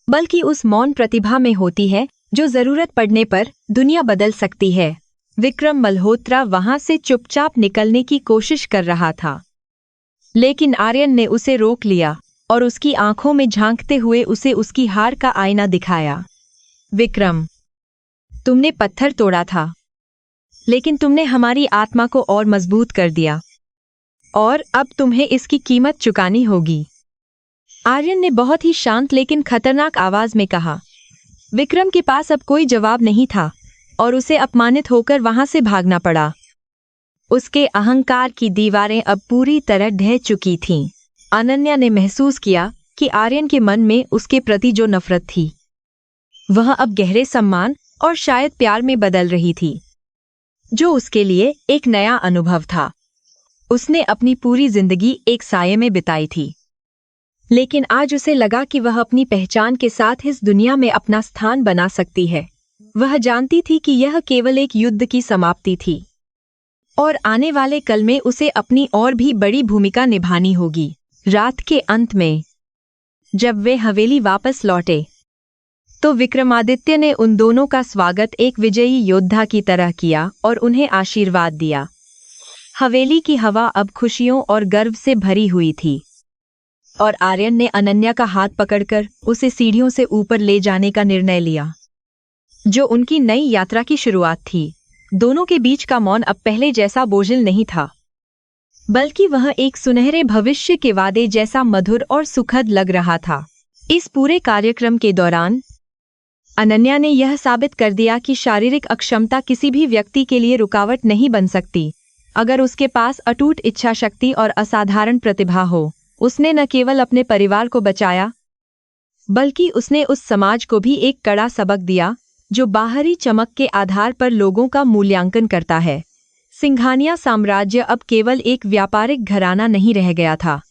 बल्कि उस मौन प्रतिभा में होती है जो जरूरत पड़ने पर दुनिया बदल सकती है। विक्रम मल्होत्रा वहां से चुपचाप निकलने की कोशिश कर रहा था, लेकिन आर्यन ने उसे रोक लिया और उसकी आंखों में झांकते हुए उसे उसकी हार का आईना दिखाया। विक्रम, तुमने पत्थर तोड़ा था, लेकिन तुमने हमारी आत्मा को और मजबूत कर दिया और अब तुम्हें इसकी कीमत चुकानी होगी। आर्यन ने बहुत ही शांत लेकिन खतरनाक आवाज में कहा। विक्रम के पास अब कोई जवाब नहीं था और उसे अपमानित होकर वहां से भागना पड़ा। उसके अहंकार की दीवारें अब पूरी तरह ढह चुकी थीं। अनन्या ने महसूस किया कि आर्यन के मन में उसके प्रति जो नफरत थी, वह अब गहरे सम्मान और शायद प्यार में बदल रही थी, जो उसके लिए एक नया अनुभव था। उसने अपनी पूरी जिंदगी एक साये में बिताई थी, लेकिन आज उसे लगा कि वह अपनी पहचान के साथ इस दुनिया में अपना स्थान बना सकती है। वह जानती थी कि यह केवल एक युद्ध की समाप्ति थी और आने वाले कल में उसे अपनी और भी बड़ी भूमिका निभानी होगी। रात के अंत में जब वे हवेली वापस लौटे तो विक्रमादित्य ने उन दोनों का स्वागत एक विजयी योद्धा की तरह किया और उन्हें आशीर्वाद दिया। हवेली की हवा अब खुशियों और गर्व से भरी हुई थी और आर्यन ने अनन्या का हाथ पकड़कर उसे सीढ़ियों से ऊपर ले जाने का निर्णय लिया, जो उनकी नई यात्रा की शुरुआत थी। दोनों के बीच का मौन अब पहले जैसा बोझिल नहीं था, बल्कि वह एक सुनहरे भविष्य के वादे जैसा मधुर और सुखद लग रहा था। इस पूरे कार्यक्रम के दौरान अनन्या ने यह साबित कर दिया कि शारीरिक अक्षमता किसी भी व्यक्ति के लिए रुकावट नहीं बन सकती, अगर उसके पास अटूट इच्छा शक्ति और असाधारण प्रतिभा हो। उसने न केवल अपने परिवार को बचाया, बल्कि उसने उस समाज को भी एक कड़ा सबक दिया जो बाहरी चमक के आधार पर लोगों का मूल्यांकन करता है। सिंघानिया साम्राज्य अब केवल एक व्यापारिक घराना नहीं रह गया था,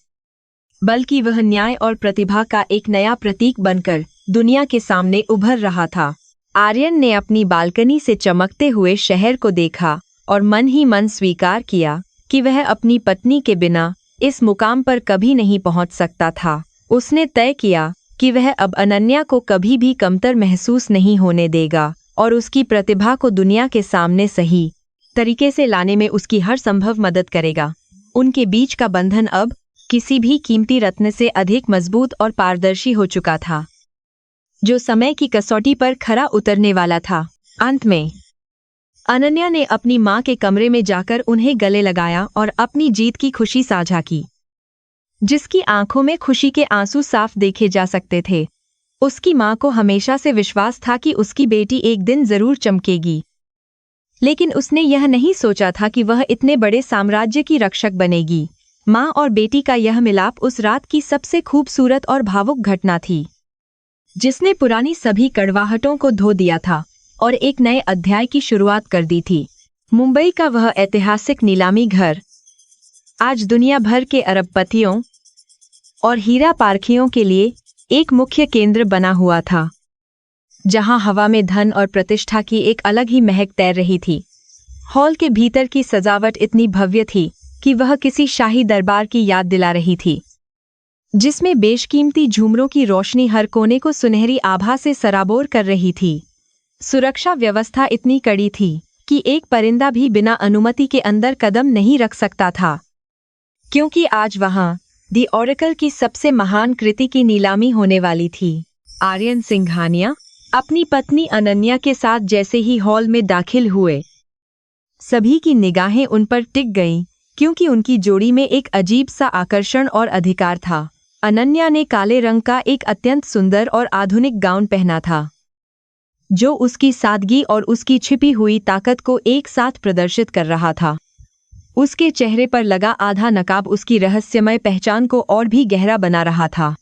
बल्कि वह न्याय और प्रतिभा का एक नया प्रतीक बनकर दुनिया के सामने उभर रहा था। आर्यन ने अपनी बालकनी से चमकते हुए शहर को देखा और मन ही मन स्वीकार किया कि वह अपनी पत्नी के बिना इस मुकाम पर कभी नहीं पहुंच सकता था। उसने तय किया कि वह अब अनन्या को कभी भी कमतर महसूस नहीं होने देगा और उसकी प्रतिभा को दुनिया के सामने सही तरीके से लाने में उसकी हर संभव मदद करेगा। उनके बीच का बंधन अब किसी भी कीमती रत्न से अधिक मजबूत और पारदर्शी हो चुका था, जो समय की कसौटी पर खरा उतरने वाला था। अंत में अनन्या ने अपनी मां के कमरे में जाकर उन्हें गले लगाया और अपनी जीत की खुशी साझा की, जिसकी आंखों में खुशी के आंसू साफ देखे जा सकते थे। उसकी मां को हमेशा से विश्वास था कि उसकी बेटी एक दिन जरूर चमकेगी, लेकिन उसने यह नहीं सोचा था कि वह इतने बड़े साम्राज्य की रक्षक बनेगी। मां और बेटी का यह मिलाप उस रात की सबसे खूबसूरत और भावुक घटना थी, जिसने पुरानी सभी कड़वाहटों को धो दिया था और एक नए अध्याय की शुरुआत कर दी थी। मुंबई का वह ऐतिहासिक नीलामी घर आज दुनिया भर के अरबपतियों और हीरा पारखियों के लिए एक मुख्य केंद्र बना हुआ था, जहां हवा में धन और प्रतिष्ठा की एक अलग ही महक तैर रही थी। हॉल के भीतर की सजावट इतनी भव्य थी कि वह किसी शाही दरबार की याद दिला रही थी, जिसमें बेशकीमती झूमरों की रोशनी हर कोने को सुनहरी आभा से सराबोर कर रही थी। सुरक्षा व्यवस्था इतनी कड़ी थी कि एक परिंदा भी बिना अनुमति के अंदर कदम नहीं रख सकता था, क्योंकि आज वहां दी ओरेकल की सबसे महान कृति की नीलामी होने वाली थी। आर्यन सिंघानिया अपनी पत्नी अनन्या के साथ जैसे ही हॉल में दाखिल हुए, सभी की निगाहें उन पर टिक गईं, क्योंकि उनकी जोड़ी में एक अजीब सा आकर्षण और अधिकार था। अनन्या ने काले रंग का एक अत्यंत सुंदर और आधुनिक गाउन पहना था, जो उसकी सादगी और उसकी छिपी हुई ताकत को एक साथ प्रदर्शित कर रहा था। उसके चेहरे पर लगा आधा नकाब उसकी रहस्यमय पहचान को और भी गहरा बना रहा था,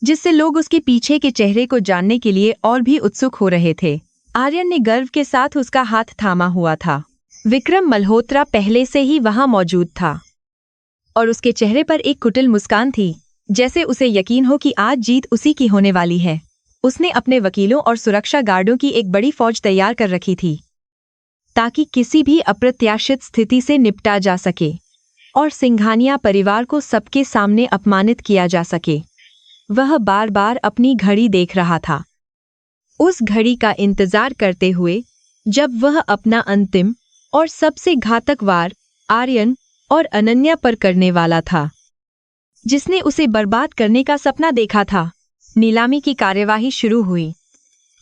जिससे लोग उसके पीछे के चेहरे को जानने के लिए और भी उत्सुक हो रहे थे। आर्यन ने गर्व के साथ उसका हाथ थामा हुआ था। विक्रम मल्होत्रा पहले से ही वहां मौजूद था और उसके चेहरे पर एक कुटिल मुस्कान थी, जैसे उसे यकीन हो कि आज जीत उसी की होने वाली है। उसने अपने वकीलों और सुरक्षा गार्डों की एक बड़ी फौज तैयार कर रखी थी, ताकि किसी भी अप्रत्याशित स्थिति से निपटा जा सके और सिंघानिया परिवार को सबके सामने अपमानित किया जा सके। वह बार बार अपनी घड़ी देख रहा था, उस घड़ी का इंतजार करते हुए जब वह अपना अंतिम और सबसे घातक वार आर्यन और अनन्या पर करने वाला था, जिसने उसे बर्बाद करने का सपना देखा था। नीलामी की कार्यवाही शुरू हुई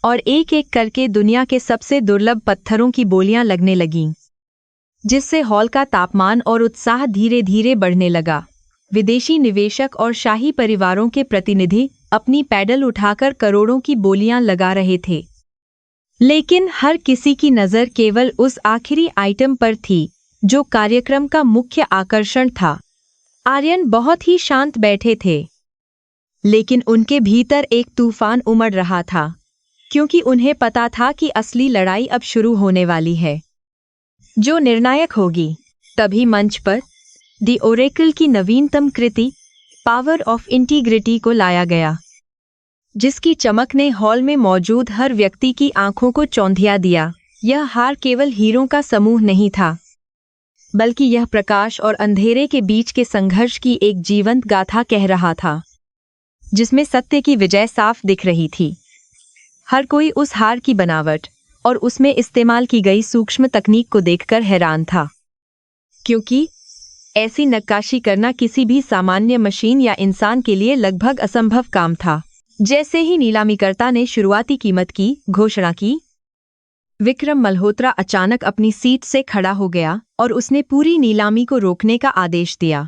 और एक एक करके दुनिया के सबसे दुर्लभ पत्थरों की बोलियां लगने लगीं, जिससे हॉल का तापमान और उत्साह धीरे धीरे बढ़ने लगा। विदेशी निवेशक और शाही परिवारों के प्रतिनिधि अपनी पैडल उठाकर करोड़ों की बोलियां लगा रहे थे, लेकिन हर किसी की नज़र केवल उस आखिरी आइटम पर थी, जो कार्यक्रम का मुख्य आकर्षण था। आर्यन बहुत ही शांत बैठे थे, लेकिन उनके भीतर एक तूफान उमड़ रहा था, क्योंकि उन्हें पता था कि असली लड़ाई अब शुरू होने वाली है, जो निर्णायक होगी। तभी मंच पर दी ओरेकल की नवीनतम कृति पावर ऑफ इंटीग्रिटी को लाया गया, जिसकी चमक ने हॉल में मौजूद हर व्यक्ति की आंखों को चौंधिया दिया। यह हार केवल हीरों का समूह नहीं था, बल्कि यह प्रकाश और अंधेरे के बीच के संघर्ष की एक जीवंत गाथा कह रहा था, जिसमें सत्य की विजय साफ दिख रही थी। हर कोई उस हार की बनावट और उसमें इस्तेमाल की गई सूक्ष्म तकनीक को देखकर हैरान था, क्योंकि ऐसी नक्काशी करना किसी भी सामान्य मशीन या इंसान के लिए लगभग असंभव काम था। जैसे ही नीलामीकर्ता ने शुरुआती कीमत की घोषणा की, विक्रम मल्होत्रा अचानक अपनी सीट से खड़ा हो गया और उसने पूरी नीलामी को रोकने का आदेश दिया।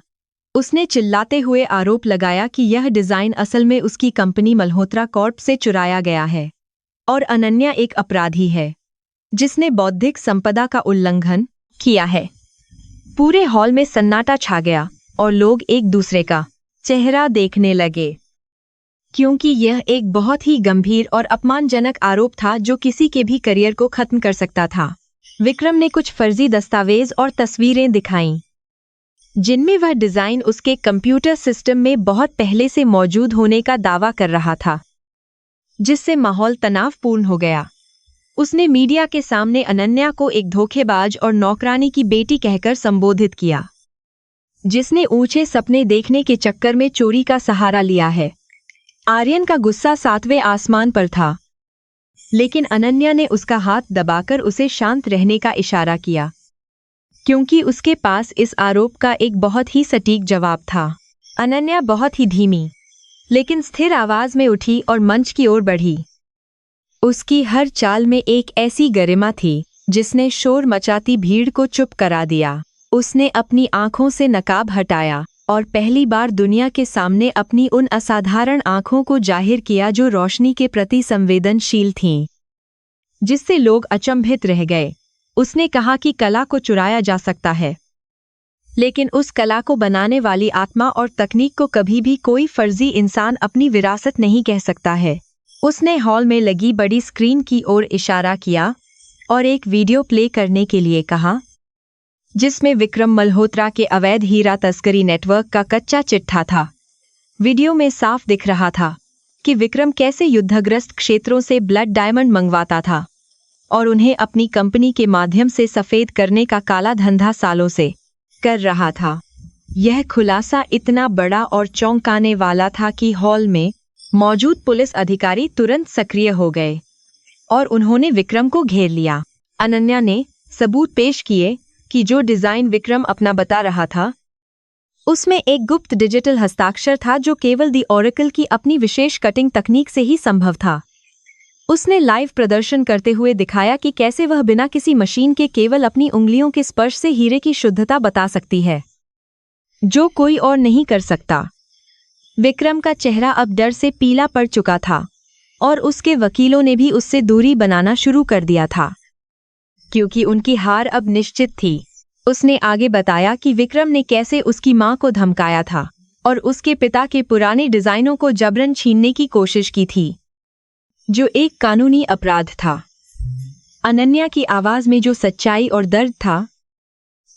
उसने चिल्लाते हुए आरोप लगाया कि यह डिजाइन असल में उसकी कंपनी मल्होत्रा कॉर्प से चुराया गया है और अनन्या एक अपराधी है, जिसने बौद्धिक संपदा का उल्लंघन किया है। पूरे हॉल में सन्नाटा छा गया और लोग एक दूसरे का चेहरा देखने लगे, क्योंकि यह एक बहुत ही गंभीर और अपमानजनक आरोप था जो किसी के भी करियर को खत्म कर सकता था। विक्रम ने कुछ फर्जी दस्तावेज और तस्वीरें दिखाईं, जिनमें वह डिजाइन उसके कंप्यूटर सिस्टम में बहुत पहले से मौजूद होने का दावा कर रहा था, जिससे माहौल तनावपूर्ण हो गया। उसने मीडिया के सामने अनन्या को एक धोखेबाज और नौकरानी की बेटी कहकर संबोधित किया, जिसने ऊंचे सपने देखने के चक्कर में चोरी का सहारा लिया है। आर्यन का गुस्सा 7वें आसमान पर था, लेकिन अनन्या ने उसका हाथ दबाकर उसे शांत रहने का इशारा किया, क्योंकि उसके पास इस आरोप का एक बहुत ही सटीक जवाब था। अनन्या बहुत ही धीमी लेकिन स्थिर आवाज में उठी और मंच की ओर बढ़ी। उसकी हर चाल में एक ऐसी गरिमा थी जिसने शोर मचाती भीड़ को चुप करा दिया। उसने अपनी आंखों से नकाब हटाया और पहली बार दुनिया के सामने अपनी उन असाधारण आंखों को जाहिर किया जो रोशनी के प्रति संवेदनशील थीं, जिससे लोग अचंभित रह गए। उसने कहा कि कला को चुराया जा सकता है, लेकिन उस कला को बनाने वाली आत्मा और तकनीक को कभी भी कोई फर्जी इंसान अपनी विरासत नहीं कह सकता है। उसने हॉल में लगी बड़ी स्क्रीन की ओर इशारा किया और एक वीडियो प्ले करने के लिए कहा, जिसमें विक्रम मल्होत्रा के अवैध हीरा तस्करी नेटवर्क का कच्चा चिट्ठा था। वीडियो में साफ दिख रहा था कि विक्रम कैसे युद्धग्रस्त क्षेत्रों से ब्लड डायमंड मंगवाता था और उन्हें अपनी कंपनी के माध्यम से सफेद करने का काला धंधा सालों से कर रहा था। यह खुलासा इतना बड़ा और चौंकाने वाला था कि हॉल में मौजूद पुलिस अधिकारी तुरंत सक्रिय हो गए और उन्होंने विक्रम को घेर लिया। अनन्या ने सबूत पेश किए कि जो डिजाइन विक्रम अपना बता रहा था उसमें एक गुप्त डिजिटल हस्ताक्षर था जो केवल दी ओरेकल की अपनी विशेष कटिंग तकनीक से ही संभव था। उसने लाइव प्रदर्शन करते हुए दिखाया कि कैसे वह बिना किसी मशीन के केवल अपनी उंगलियों के स्पर्श से हीरे की शुद्धता बता सकती है, जो कोई और नहीं कर सकता। विक्रम का चेहरा अब डर से पीला पड़ चुका था और उसके वकीलों ने भी उससे दूरी बनाना शुरू कर दिया था, क्योंकि उनकी हार अब निश्चित थी। उसने आगे बताया कि विक्रम ने कैसे उसकी मां को धमकाया था और उसके पिता के पुराने डिजाइनों को जबरन छीनने की कोशिश की थी, जो एक कानूनी अपराध था। अनन्या की आवाज में जो सच्चाई और दर्द था,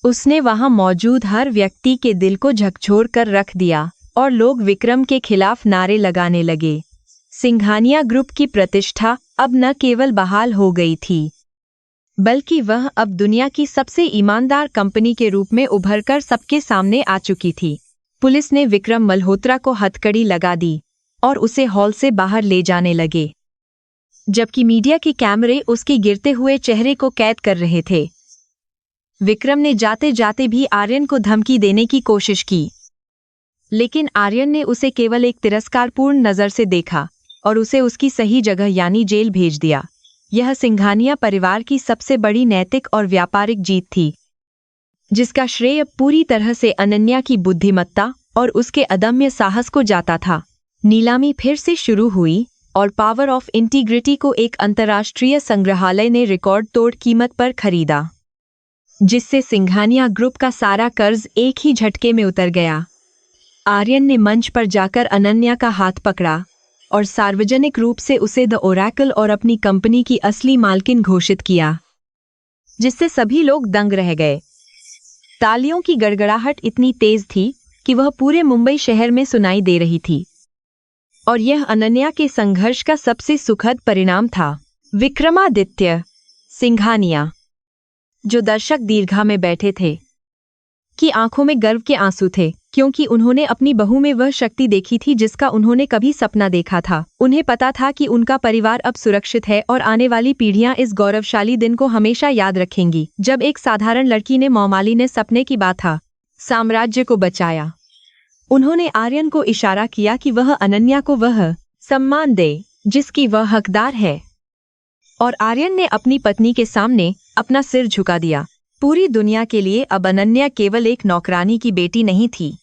उसने वहां मौजूद हर व्यक्ति के दिल को झकझोर कर रख दिया और लोग विक्रम के खिलाफ नारे लगाने लगे। सिंघानिया ग्रुप की प्रतिष्ठा अब न केवल बहाल हो गई थी, बल्कि वह अब दुनिया की सबसे ईमानदार कंपनी के रूप में उभरकर सबके सामने आ चुकी थी। पुलिस ने विक्रम मल्होत्रा को हथकड़ी लगा दी और उसे हॉल से बाहर ले जाने लगे, जबकि मीडिया के कैमरे उसके गिरते हुए चेहरे को कैद कर रहे थे। विक्रम ने जाते जाते भी आर्यन को धमकी देने की कोशिश की, लेकिन आर्यन ने उसे केवल एक तिरस्कारपूर्ण नजर से देखा और उसे उसकी सही जगह यानी जेल भेज दिया। यह सिंघानिया परिवार की सबसे बड़ी नैतिक और व्यापारिक जीत थी, जिसका श्रेय पूरी तरह से अनन्या की बुद्धिमत्ता और उसके अदम्य साहस को जाता था। नीलामी फिर से शुरू हुई और पावर ऑफ इंटीग्रिटी को एक अंतर्राष्ट्रीय संग्रहालय ने रिकॉर्ड तोड़ कीमत पर खरीदा, जिससे सिंघानिया ग्रुप का सारा कर्ज एक ही झटके में उतर गया। आर्यन ने मंच पर जाकर अनन्या का हाथ पकड़ा और सार्वजनिक रूप से उसे द ओरेकल और अपनी कंपनी की असली मालकिन घोषित किया, जिससे सभी लोग दंग रह गए। तालियों की गड़गड़ाहट इतनी तेज थी कि वह पूरे मुंबई शहर में सुनाई दे रही थी, और यह अनन्या के संघर्ष का सबसे सुखद परिणाम था। विक्रमादित्य सिंघानिया, जो दर्शक दीर्घा में बैठे थे, की आंखों में गर्व के आंसू थे, क्योंकि उन्होंने अपनी बहू में वह शक्ति देखी थी जिसका उन्होंने कभी सपना देखा था। उन्हें पता था कि उनका परिवार अब सुरक्षित है और आने वाली पीढ़ियां इस गौरवशाली दिन को हमेशा याद रखेंगी, जब एक साधारण लड़की ने मौमाली ने सपने की बात था साम्राज्य को बचाया। उन्होंने आर्यन को इशारा किया कि वह अनन्या को वह सम्मान दे जिसकी वह हकदार है, और आर्यन ने अपनी पत्नी के सामने अपना सिर झुका दिया। पूरी दुनिया के लिए अब अनन्या केवल एक नौकरानी की बेटी नहीं थी,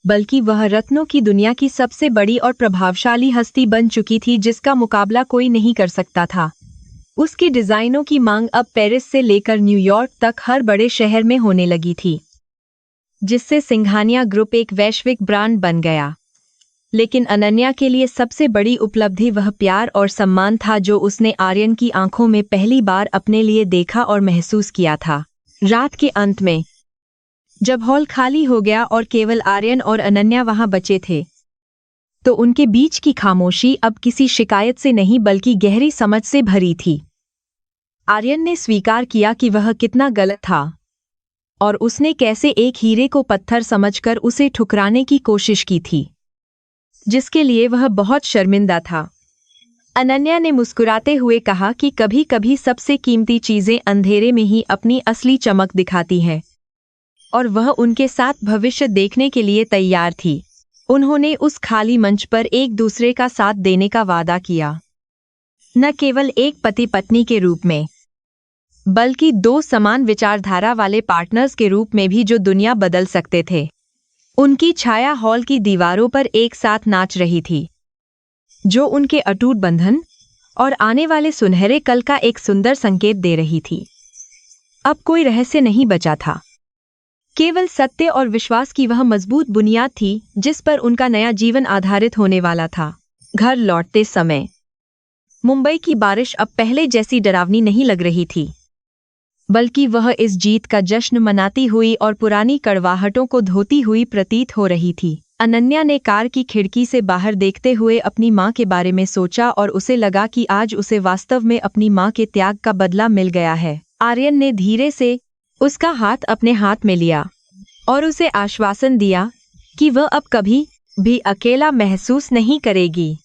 बल्कि वह रत्नों की दुनिया की सबसे बड़ी और प्रभावशाली हस्ती बन चुकी थी, जिसका मुकाबला कोई नहीं कर सकता था। उसके डिजाइनों की मांग अब पेरिस से लेकर न्यूयॉर्क तक हर बड़े शहर में होने लगी थी, जिससे सिंघानिया ग्रुप एक वैश्विक ब्रांड बन गया। लेकिन अनन्या के लिए सबसे बड़ी उपलब्धि वह प्यार और सम्मान था जो उसने आर्यन की आंखों में पहली बार अपने लिए देखा और महसूस किया था। रात के अंत में, जब हॉल खाली हो गया और केवल आर्यन और अनन्या वहां बचे थे, तो उनके बीच की खामोशी अब किसी शिकायत से नहीं बल्कि गहरी समझ से भरी थी। आर्यन ने स्वीकार किया कि वह कितना गलत था और उसने कैसे एक हीरे को पत्थर समझकर उसे ठुकराने की कोशिश की थी, जिसके लिए वह बहुत शर्मिंदा था। अनन्या ने मुस्कुराते हुए कहा कि कभी कभी सबसे कीमती चीजें अंधेरे में ही अपनी असली चमक दिखाती हैं। और वह उनके साथ भविष्य देखने के लिए तैयार थी। उन्होंने उस खाली मंच पर एक दूसरे का साथ देने का वादा किया, न केवल एक पति पत्नी के रूप में, बल्कि दो समान विचारधारा वाले पार्टनर्स के रूप में भी जो दुनिया बदल सकते थे। उनकी छाया हॉल की दीवारों पर एक साथ नाच रही थी, जो उनके अटूट बंधन और आने वाले सुनहरे कल का एक सुंदर संकेत दे रही थी। अब कोई रहस्य नहीं बचा था, केवल सत्य और विश्वास की वह मजबूत बुनियाद थी जिस पर उनका नया जीवन आधारित होने वाला था। घर लौटते समय मुंबई की बारिश अब पहले जैसी डरावनी नहीं लग रही थी, बल्कि वह इस जीत का जश्न मनाती हुई और पुरानी कड़वाहटों को धोती हुई प्रतीत हो रही थी। अनन्या ने कार की खिड़की से बाहर देखते हुए अपनी माँ के बारे में सोचा और उसे लगा कि आज उसे वास्तव में अपनी माँ के त्याग का बदला मिल गया है। आर्यन ने धीरे से उसका हाथ अपने हाथ में लिया और उसे आश्वासन दिया कि वह अब कभी भी अकेला महसूस नहीं करेगी,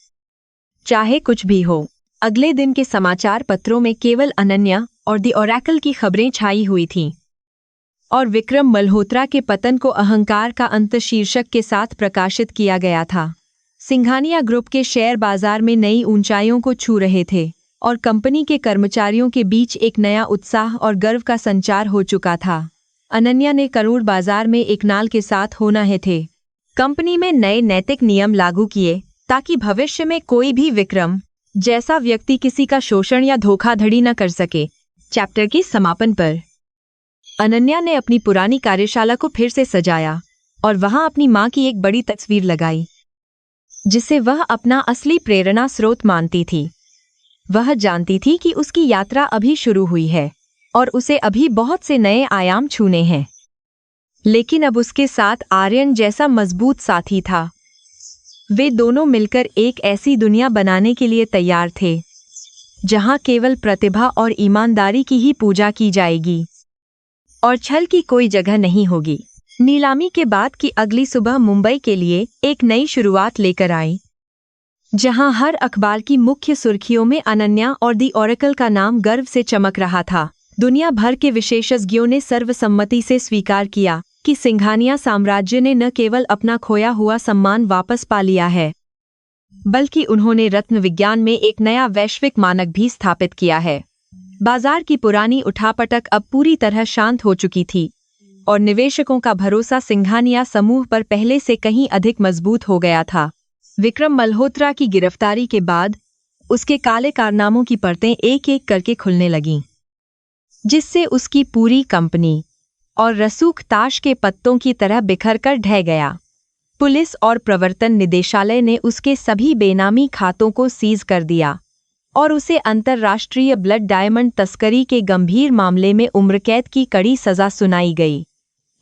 चाहे कुछ भी हो। अगले दिन के समाचार पत्रों में केवल अनन्या और द ओरेकल की खबरें छाई हुई थीं, और विक्रम मल्होत्रा के पतन को अहंकार का अंत शीर्षक के साथ प्रकाशित किया गया था। सिंघानिया ग्रुप के शेयर बाजार में नई ऊंचाइयों को छू रहे थे और कंपनी के कर्मचारियों के बीच एक नया उत्साह और गर्व का संचार हो चुका था। अनन्या ने करोड़ बाजार में एक नाल के साथ होना है थे। कंपनी में नए नैतिक नियम लागू किए ताकि भविष्य में कोई भी विक्रम जैसा व्यक्ति किसी का शोषण या धोखाधड़ी न कर सके। चैप्टर के समापन पर अनन्या ने अपनी पुरानी कार्यशाला को फिर से सजाया और वहां अपनी मां की एक बड़ी तस्वीर लगाई, जिसे वह अपना असली प्रेरणा स्रोत मानती थी। वह जानती थी कि उसकी यात्रा अभी शुरू हुई है और उसे अभी बहुत से नए आयाम छूने हैं, लेकिन अब उसके साथ आर्यन जैसा मजबूत साथी था। वे दोनों मिलकर एक ऐसी दुनिया बनाने के लिए तैयार थे जहां केवल प्रतिभा और ईमानदारी की ही पूजा की जाएगी और छल की कोई जगह नहीं होगी। नीलामी के बाद की अगली सुबह मुंबई के लिए एक नई शुरुआत लेकर आई, जहां हर अखबार की मुख्य सुर्खियों में अनन्या और द ओरेकल का नाम गर्व से चमक रहा था। दुनिया भर के विशेषज्ञों ने सर्वसम्मति से स्वीकार किया कि सिंघानिया साम्राज्य ने न केवल अपना खोया हुआ सम्मान वापस पा लिया है, बल्कि उन्होंने रत्न विज्ञान में एक नया वैश्विक मानक भी स्थापित किया है। बाजार की पुरानी उठापटक अब पूरी तरह शांत हो चुकी थी और निवेशकों का भरोसा सिंघानिया समूह पर पहले से कहीं अधिक मजबूत हो गया था। विक्रम मल्होत्रा की गिरफ्तारी के बाद उसके काले कारनामों की परतें एक एक करके खुलने लगीं, जिससे उसकी पूरी कंपनी और रसूख ताश के पत्तों की तरह बिखर कर ढह गया। पुलिस और प्रवर्तन निदेशालय ने उसके सभी बेनामी खातों को सीज कर दिया और उसे अंतर्राष्ट्रीय ब्लड डायमंड तस्करी के गंभीर मामले में उम्रकैद की कड़ी सजा सुनाई गई।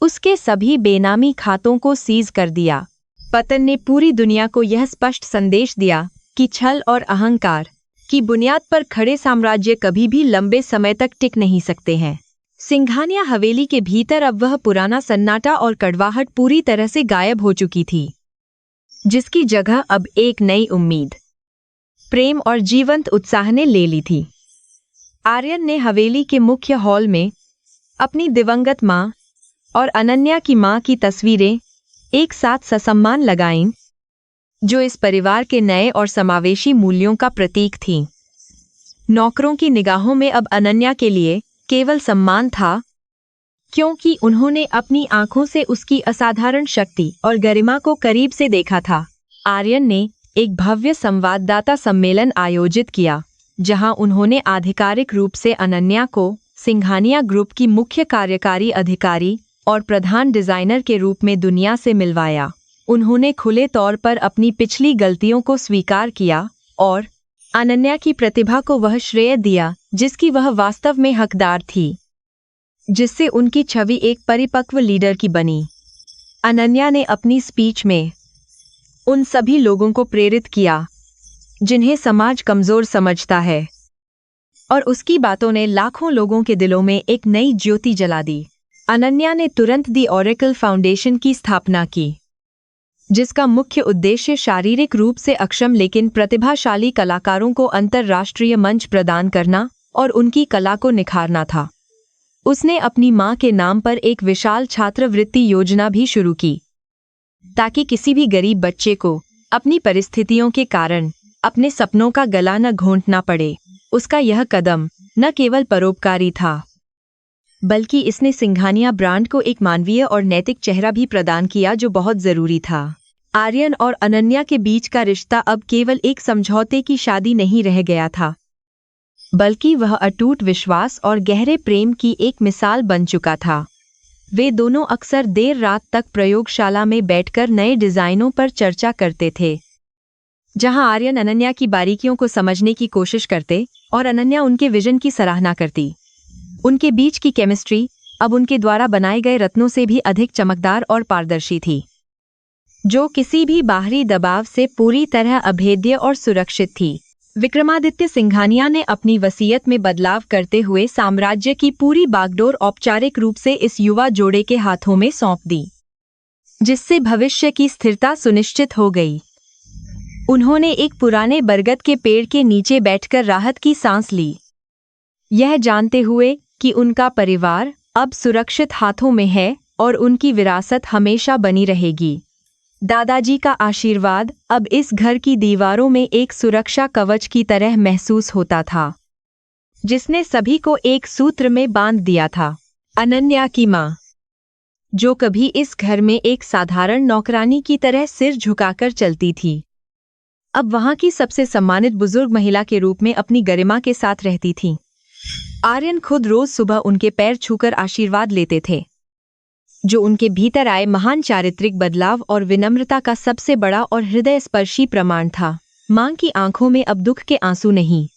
उसके सभी बेनामी खातों को सीज कर दिया। पतन ने पूरी दुनिया को यह स्पष्ट संदेश दिया कि छल और अहंकार की बुनियाद पर खड़े साम्राज्य कभी भी लंबे समय तक टिक नहीं सकते हैं। सिंघानिया हवेली के भीतर अब वह पुराना सन्नाटा और कड़वाहट पूरी तरह से गायब हो चुकी थी, जिसकी जगह अब एक नई उम्मीद, प्रेम और जीवंत उत्साह ने ले ली थी। आर्यन ने हवेली के मुख्य हॉल में अपनी दिवंगत मां और अनन्या की मां की तस्वीरें एक साथ ससम्मान लगाईं, जो इस परिवार के नए और समावेशी मूल्यों का प्रतीक थीं। नौकरों की निगाहों में अब अनन्या के लिए केवल सम्मान था, क्योंकि उन्होंने अपनी आंखों से उसकी असाधारण शक्ति और गरिमा को करीब से देखा था। आर्यन ने एक भव्य संवाददाता सम्मेलन आयोजित किया, जहां उन्होंने आधिकारिक रूप से अनन्या को सिंघानिया ग्रुप की मुख्य कार्यकारी अधिकारी और प्रधान डिजाइनर के रूप में दुनिया से मिलवाया। उन्होंने खुले तौर पर अपनी पिछली गलतियों को स्वीकार किया और अनन्या की प्रतिभा को वह श्रेय दिया जिसकी वह वास्तव में हकदार थी, जिससे उनकी छवि एक परिपक्व लीडर की बनी। अनन्या ने अपनी स्पीच में उन सभी लोगों को प्रेरित किया जिन्हें समाज कमजोर समझता है, और उसकी बातों ने लाखों लोगों के दिलों में एक नई ज्योति जला दी। अनन्या ने तुरंत द ओरेकल फाउंडेशन की स्थापना की, जिसका मुख्य उद्देश्य शारीरिक रूप से अक्षम लेकिन प्रतिभाशाली कलाकारों को अंतर्राष्ट्रीय मंच प्रदान करना और उनकी कला को निखारना था। उसने अपनी मां के नाम पर एक विशाल छात्रवृत्ति योजना भी शुरू की, ताकि किसी भी गरीब बच्चे को अपनी परिस्थितियों के कारण अपने सपनों का गला न घोंटना पड़े। उसका यह कदम न केवल परोपकारी था, बल्कि इसने सिंघानिया ब्रांड को एक मानवीय और नैतिक चेहरा भी प्रदान किया, जो बहुत जरूरी था। आर्यन और अनन्या के बीच का रिश्ता अब केवल एक समझौते की शादी नहीं रह गया था, बल्कि वह अटूट विश्वास और गहरे प्रेम की एक मिसाल बन चुका था। वे दोनों अक्सर देर रात तक प्रयोगशाला में बैठकर नए डिजाइनों पर चर्चा करते थे, जहां आर्यन अनन्या की बारीकियों को समझने की कोशिश करते और अनन्या उनके विजन की सराहना करती। उनके बीच की केमिस्ट्री अब उनके द्वारा बनाए गए रत्नों से भी अधिक चमकदार और पारदर्शी थी, जो किसी भी बाहरी दबाव से पूरी तरह अभेद्य और सुरक्षित थी। विक्रमादित्य सिंघानिया ने अपनी वसीयत में बदलाव करते हुए साम्राज्य की पूरी बागडोर औपचारिक रूप से इस युवा जोड़े के हाथों में सौंप दी, जिससे भविष्य की स्थिरता सुनिश्चित हो गई। उन्होंने एक पुराने बरगद के पेड़ के नीचे बैठकर राहत की सांस ली, यह जानते हुए कि उनका परिवार अब सुरक्षित हाथों में है और उनकी विरासत हमेशा बनी रहेगी। दादाजी का आशीर्वाद अब इस घर की दीवारों में एक सुरक्षा कवच की तरह महसूस होता था, जिसने सभी को एक सूत्र में बांध दिया था। अनन्या की माँ, जो कभी इस घर में एक साधारण नौकरानी की तरह सिर झुकाकर चलती थी, अब वहां की सबसे सम्मानित बुजुर्ग महिला के रूप में अपनी गरिमा के साथ रहती थी। आर्यन खुद रोज सुबह उनके पैर छूकर आशीर्वाद लेते थे, जो उनके भीतर आए महान चारित्रिक बदलाव और विनम्रता का सबसे बड़ा और हृदयस्पर्शी प्रमाण था। मां की आंखों में अब दुख के आंसू नहीं,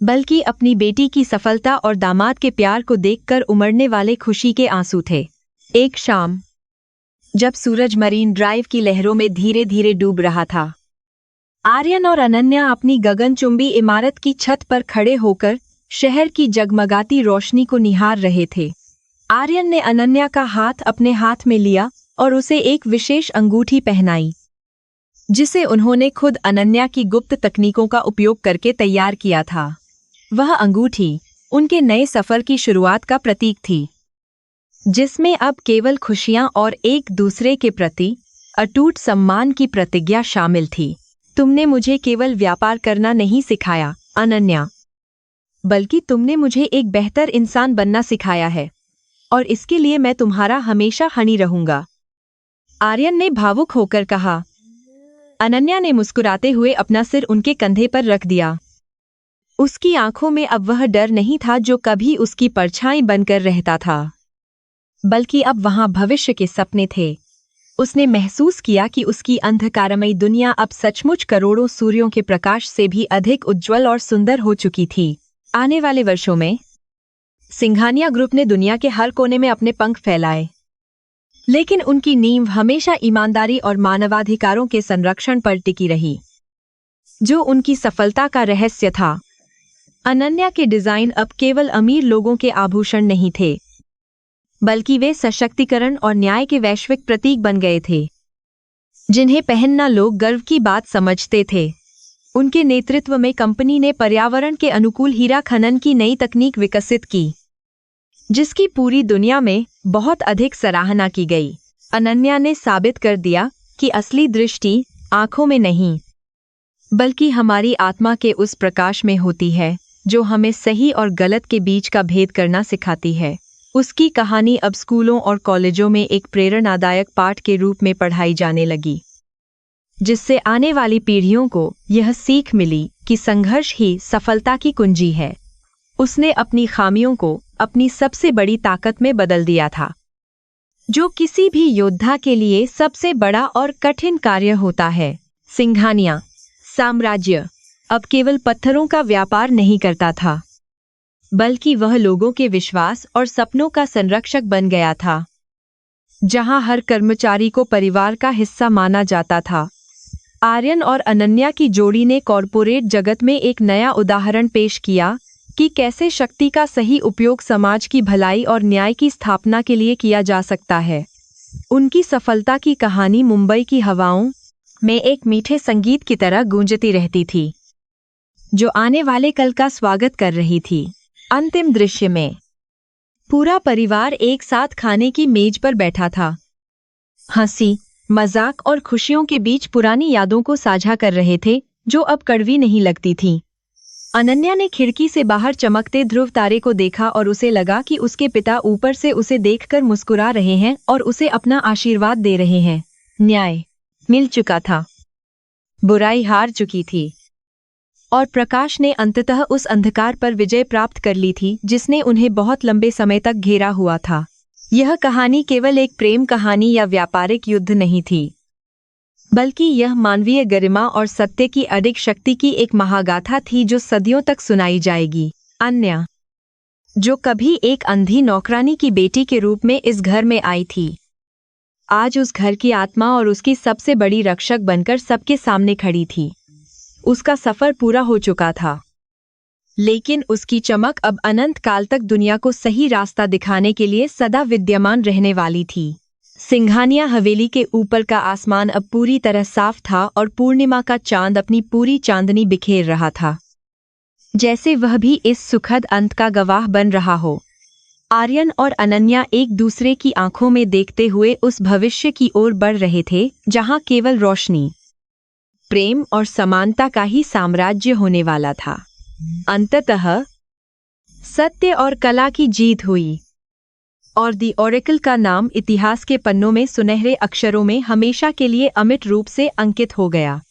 बल्कि अपनी बेटी की सफलता और दामाद के प्यार को देखकर उमड़ने वाले खुशी के आंसू थे। एक शाम, जब सूरज मरीन ड्राइव की लहरों में धीरे धीरे डूब रहा था, आर्यन और अनन्या अपनी गगनचुंबी इमारत की छत पर खड़े होकर शहर की जगमगाती रोशनी को निहार रहे थे। आर्यन ने अनन्या का हाथ अपने हाथ में लिया और उसे एक विशेष अंगूठी पहनाई, जिसे उन्होंने खुद अनन्या की गुप्त तकनीकों का उपयोग करके तैयार किया था। वह अंगूठी उनके नए सफर की शुरुआत का प्रतीक थी, जिसमें अब केवल खुशियां और एक दूसरे के प्रति अटूट सम्मान की प्रतिज्ञा शामिल थी। तुमने मुझे केवल व्यापार करना नहीं सिखाया, अनन्या, बल्कि तुमने मुझे एक बेहतर इंसान बनना सिखाया है, और इसके लिए मैं तुम्हारा हमेशा ऋणी रहूंगा, आर्यन ने भावुक होकर कहा। अनन्या ने मुस्कुराते हुए अपना सिर उनके कंधे पर रख दिया। उसकी आंखों में अब वह डर नहीं था जो कभी उसकी परछाई बनकर रहता था, बल्कि अब वहां भविष्य के सपने थे। उसने महसूस किया कि उसकी अंधकारमयी दुनिया अब सचमुच करोड़ों सूर्यों के प्रकाश से भी अधिक उज्जवल और सुंदर हो चुकी थी। आने वाले वर्षों में सिंघानिया ग्रुप ने दुनिया के हर कोने में अपने पंख फैलाए, लेकिन उनकी नींव हमेशा ईमानदारी और मानवाधिकारों के संरक्षण पर टिकी रही, जो उनकी सफलता का रहस्य था। अनन्या के डिजाइन अब केवल अमीर लोगों के आभूषण नहीं थे, बल्कि वे सशक्तिकरण और न्याय के वैश्विक प्रतीक बन गए थे, जिन्हें पहनना लोग गर्व की बात समझते थे। उनके नेतृत्व में कंपनी ने पर्यावरण के अनुकूल हीरा खनन की नई तकनीक विकसित की, जिसकी पूरी दुनिया में बहुत अधिक सराहना की गई। अनन्या ने साबित कर दिया कि असली दृष्टि आंखों में नहीं, बल्कि हमारी आत्मा के उस प्रकाश में होती है जो हमें सही और गलत के बीच का भेद करना सिखाती है। उसकी कहानी अब स्कूलों और कॉलेजों में एक प्रेरणादायक पाठ के रूप में पढ़ाई जाने लगी, जिससे आने वाली पीढ़ियों को यह सीख मिली कि संघर्ष ही सफलता की कुंजी है। उसने अपनी खामियों को अपनी सबसे बड़ी ताकत में बदल दिया था, जो किसी भी योद्धा के लिए सबसे बड़ा और कठिन कार्य होता है। सिंघानिया साम्राज्य अब केवल पत्थरों का व्यापार नहीं करता था, बल्कि वह लोगों के विश्वास और सपनों का संरक्षक बन गया था, जहां हर कर्मचारी को परिवार का हिस्सा माना जाता था। आर्यन और अनन्या की जोड़ी ने कॉरपोरेट जगत में एक नया उदाहरण पेश किया कि कैसे शक्ति का सही उपयोग समाज की भलाई और न्याय की स्थापना के लिए किया जा सकता है। उनकी सफलता की कहानी मुंबई की हवाओं में एक मीठे संगीत की तरह गूंजती रहती थी, जो आने वाले कल का स्वागत कर रही थी। अंतिम दृश्य में पूरा परिवार एक साथ खाने की मेज पर बैठा था। हंसी, मजाक और खुशियों के बीच पुरानी यादों को साझा कर रहे थे, जो अब कड़वी नहीं लगती थीं। अनन्या ने खिड़की से बाहर चमकते ध्रुव तारे को देखा और उसे लगा कि उसके पिता ऊपर से उसे देखकर मुस्कुरा रहे हैं और उसे अपना आशीर्वाद दे रहे हैं। न्याय मिल चुका था, बुराई हार चुकी थी और प्रकाश ने अंततः उस अंधकार पर विजय प्राप्त कर ली थी जिसने उन्हें बहुत लंबे समय तक घेरा हुआ था। यह कहानी केवल एक प्रेम कहानी या व्यापारिक युद्ध नहीं थी, बल्कि यह मानवीय गरिमा और सत्य की अडिग शक्ति की एक महागाथा थी जो सदियों तक सुनाई जाएगी। अन्या, जो कभी एक अंधी नौकरानी की बेटी के रूप में इस घर में आई थी, आज उस घर की आत्मा और उसकी सबसे बड़ी रक्षक बनकर सबके सामने खड़ी थी। उसका सफर पूरा हो चुका था, लेकिन उसकी चमक अब अनंत काल तक दुनिया को सही रास्ता दिखाने के लिए सदा विद्यमान रहने वाली थी। सिंघानिया हवेली के ऊपर का आसमान अब पूरी तरह साफ था और पूर्णिमा का चांद अपनी पूरी चांदनी बिखेर रहा था, जैसे वह भी इस सुखद अंत का गवाह बन रहा हो। आर्यन और अनन्या एक दूसरे की आंखों में देखते हुए उस भविष्य की ओर बढ़ रहे थे जहां केवल रोशनी, प्रेम और समानता का ही साम्राज्य होने वाला था। अंततः सत्य और कला की जीत हुई और दी ओरेकल का नाम इतिहास के पन्नों में सुनहरे अक्षरों में हमेशा के लिए अमिट रूप से अंकित हो गया।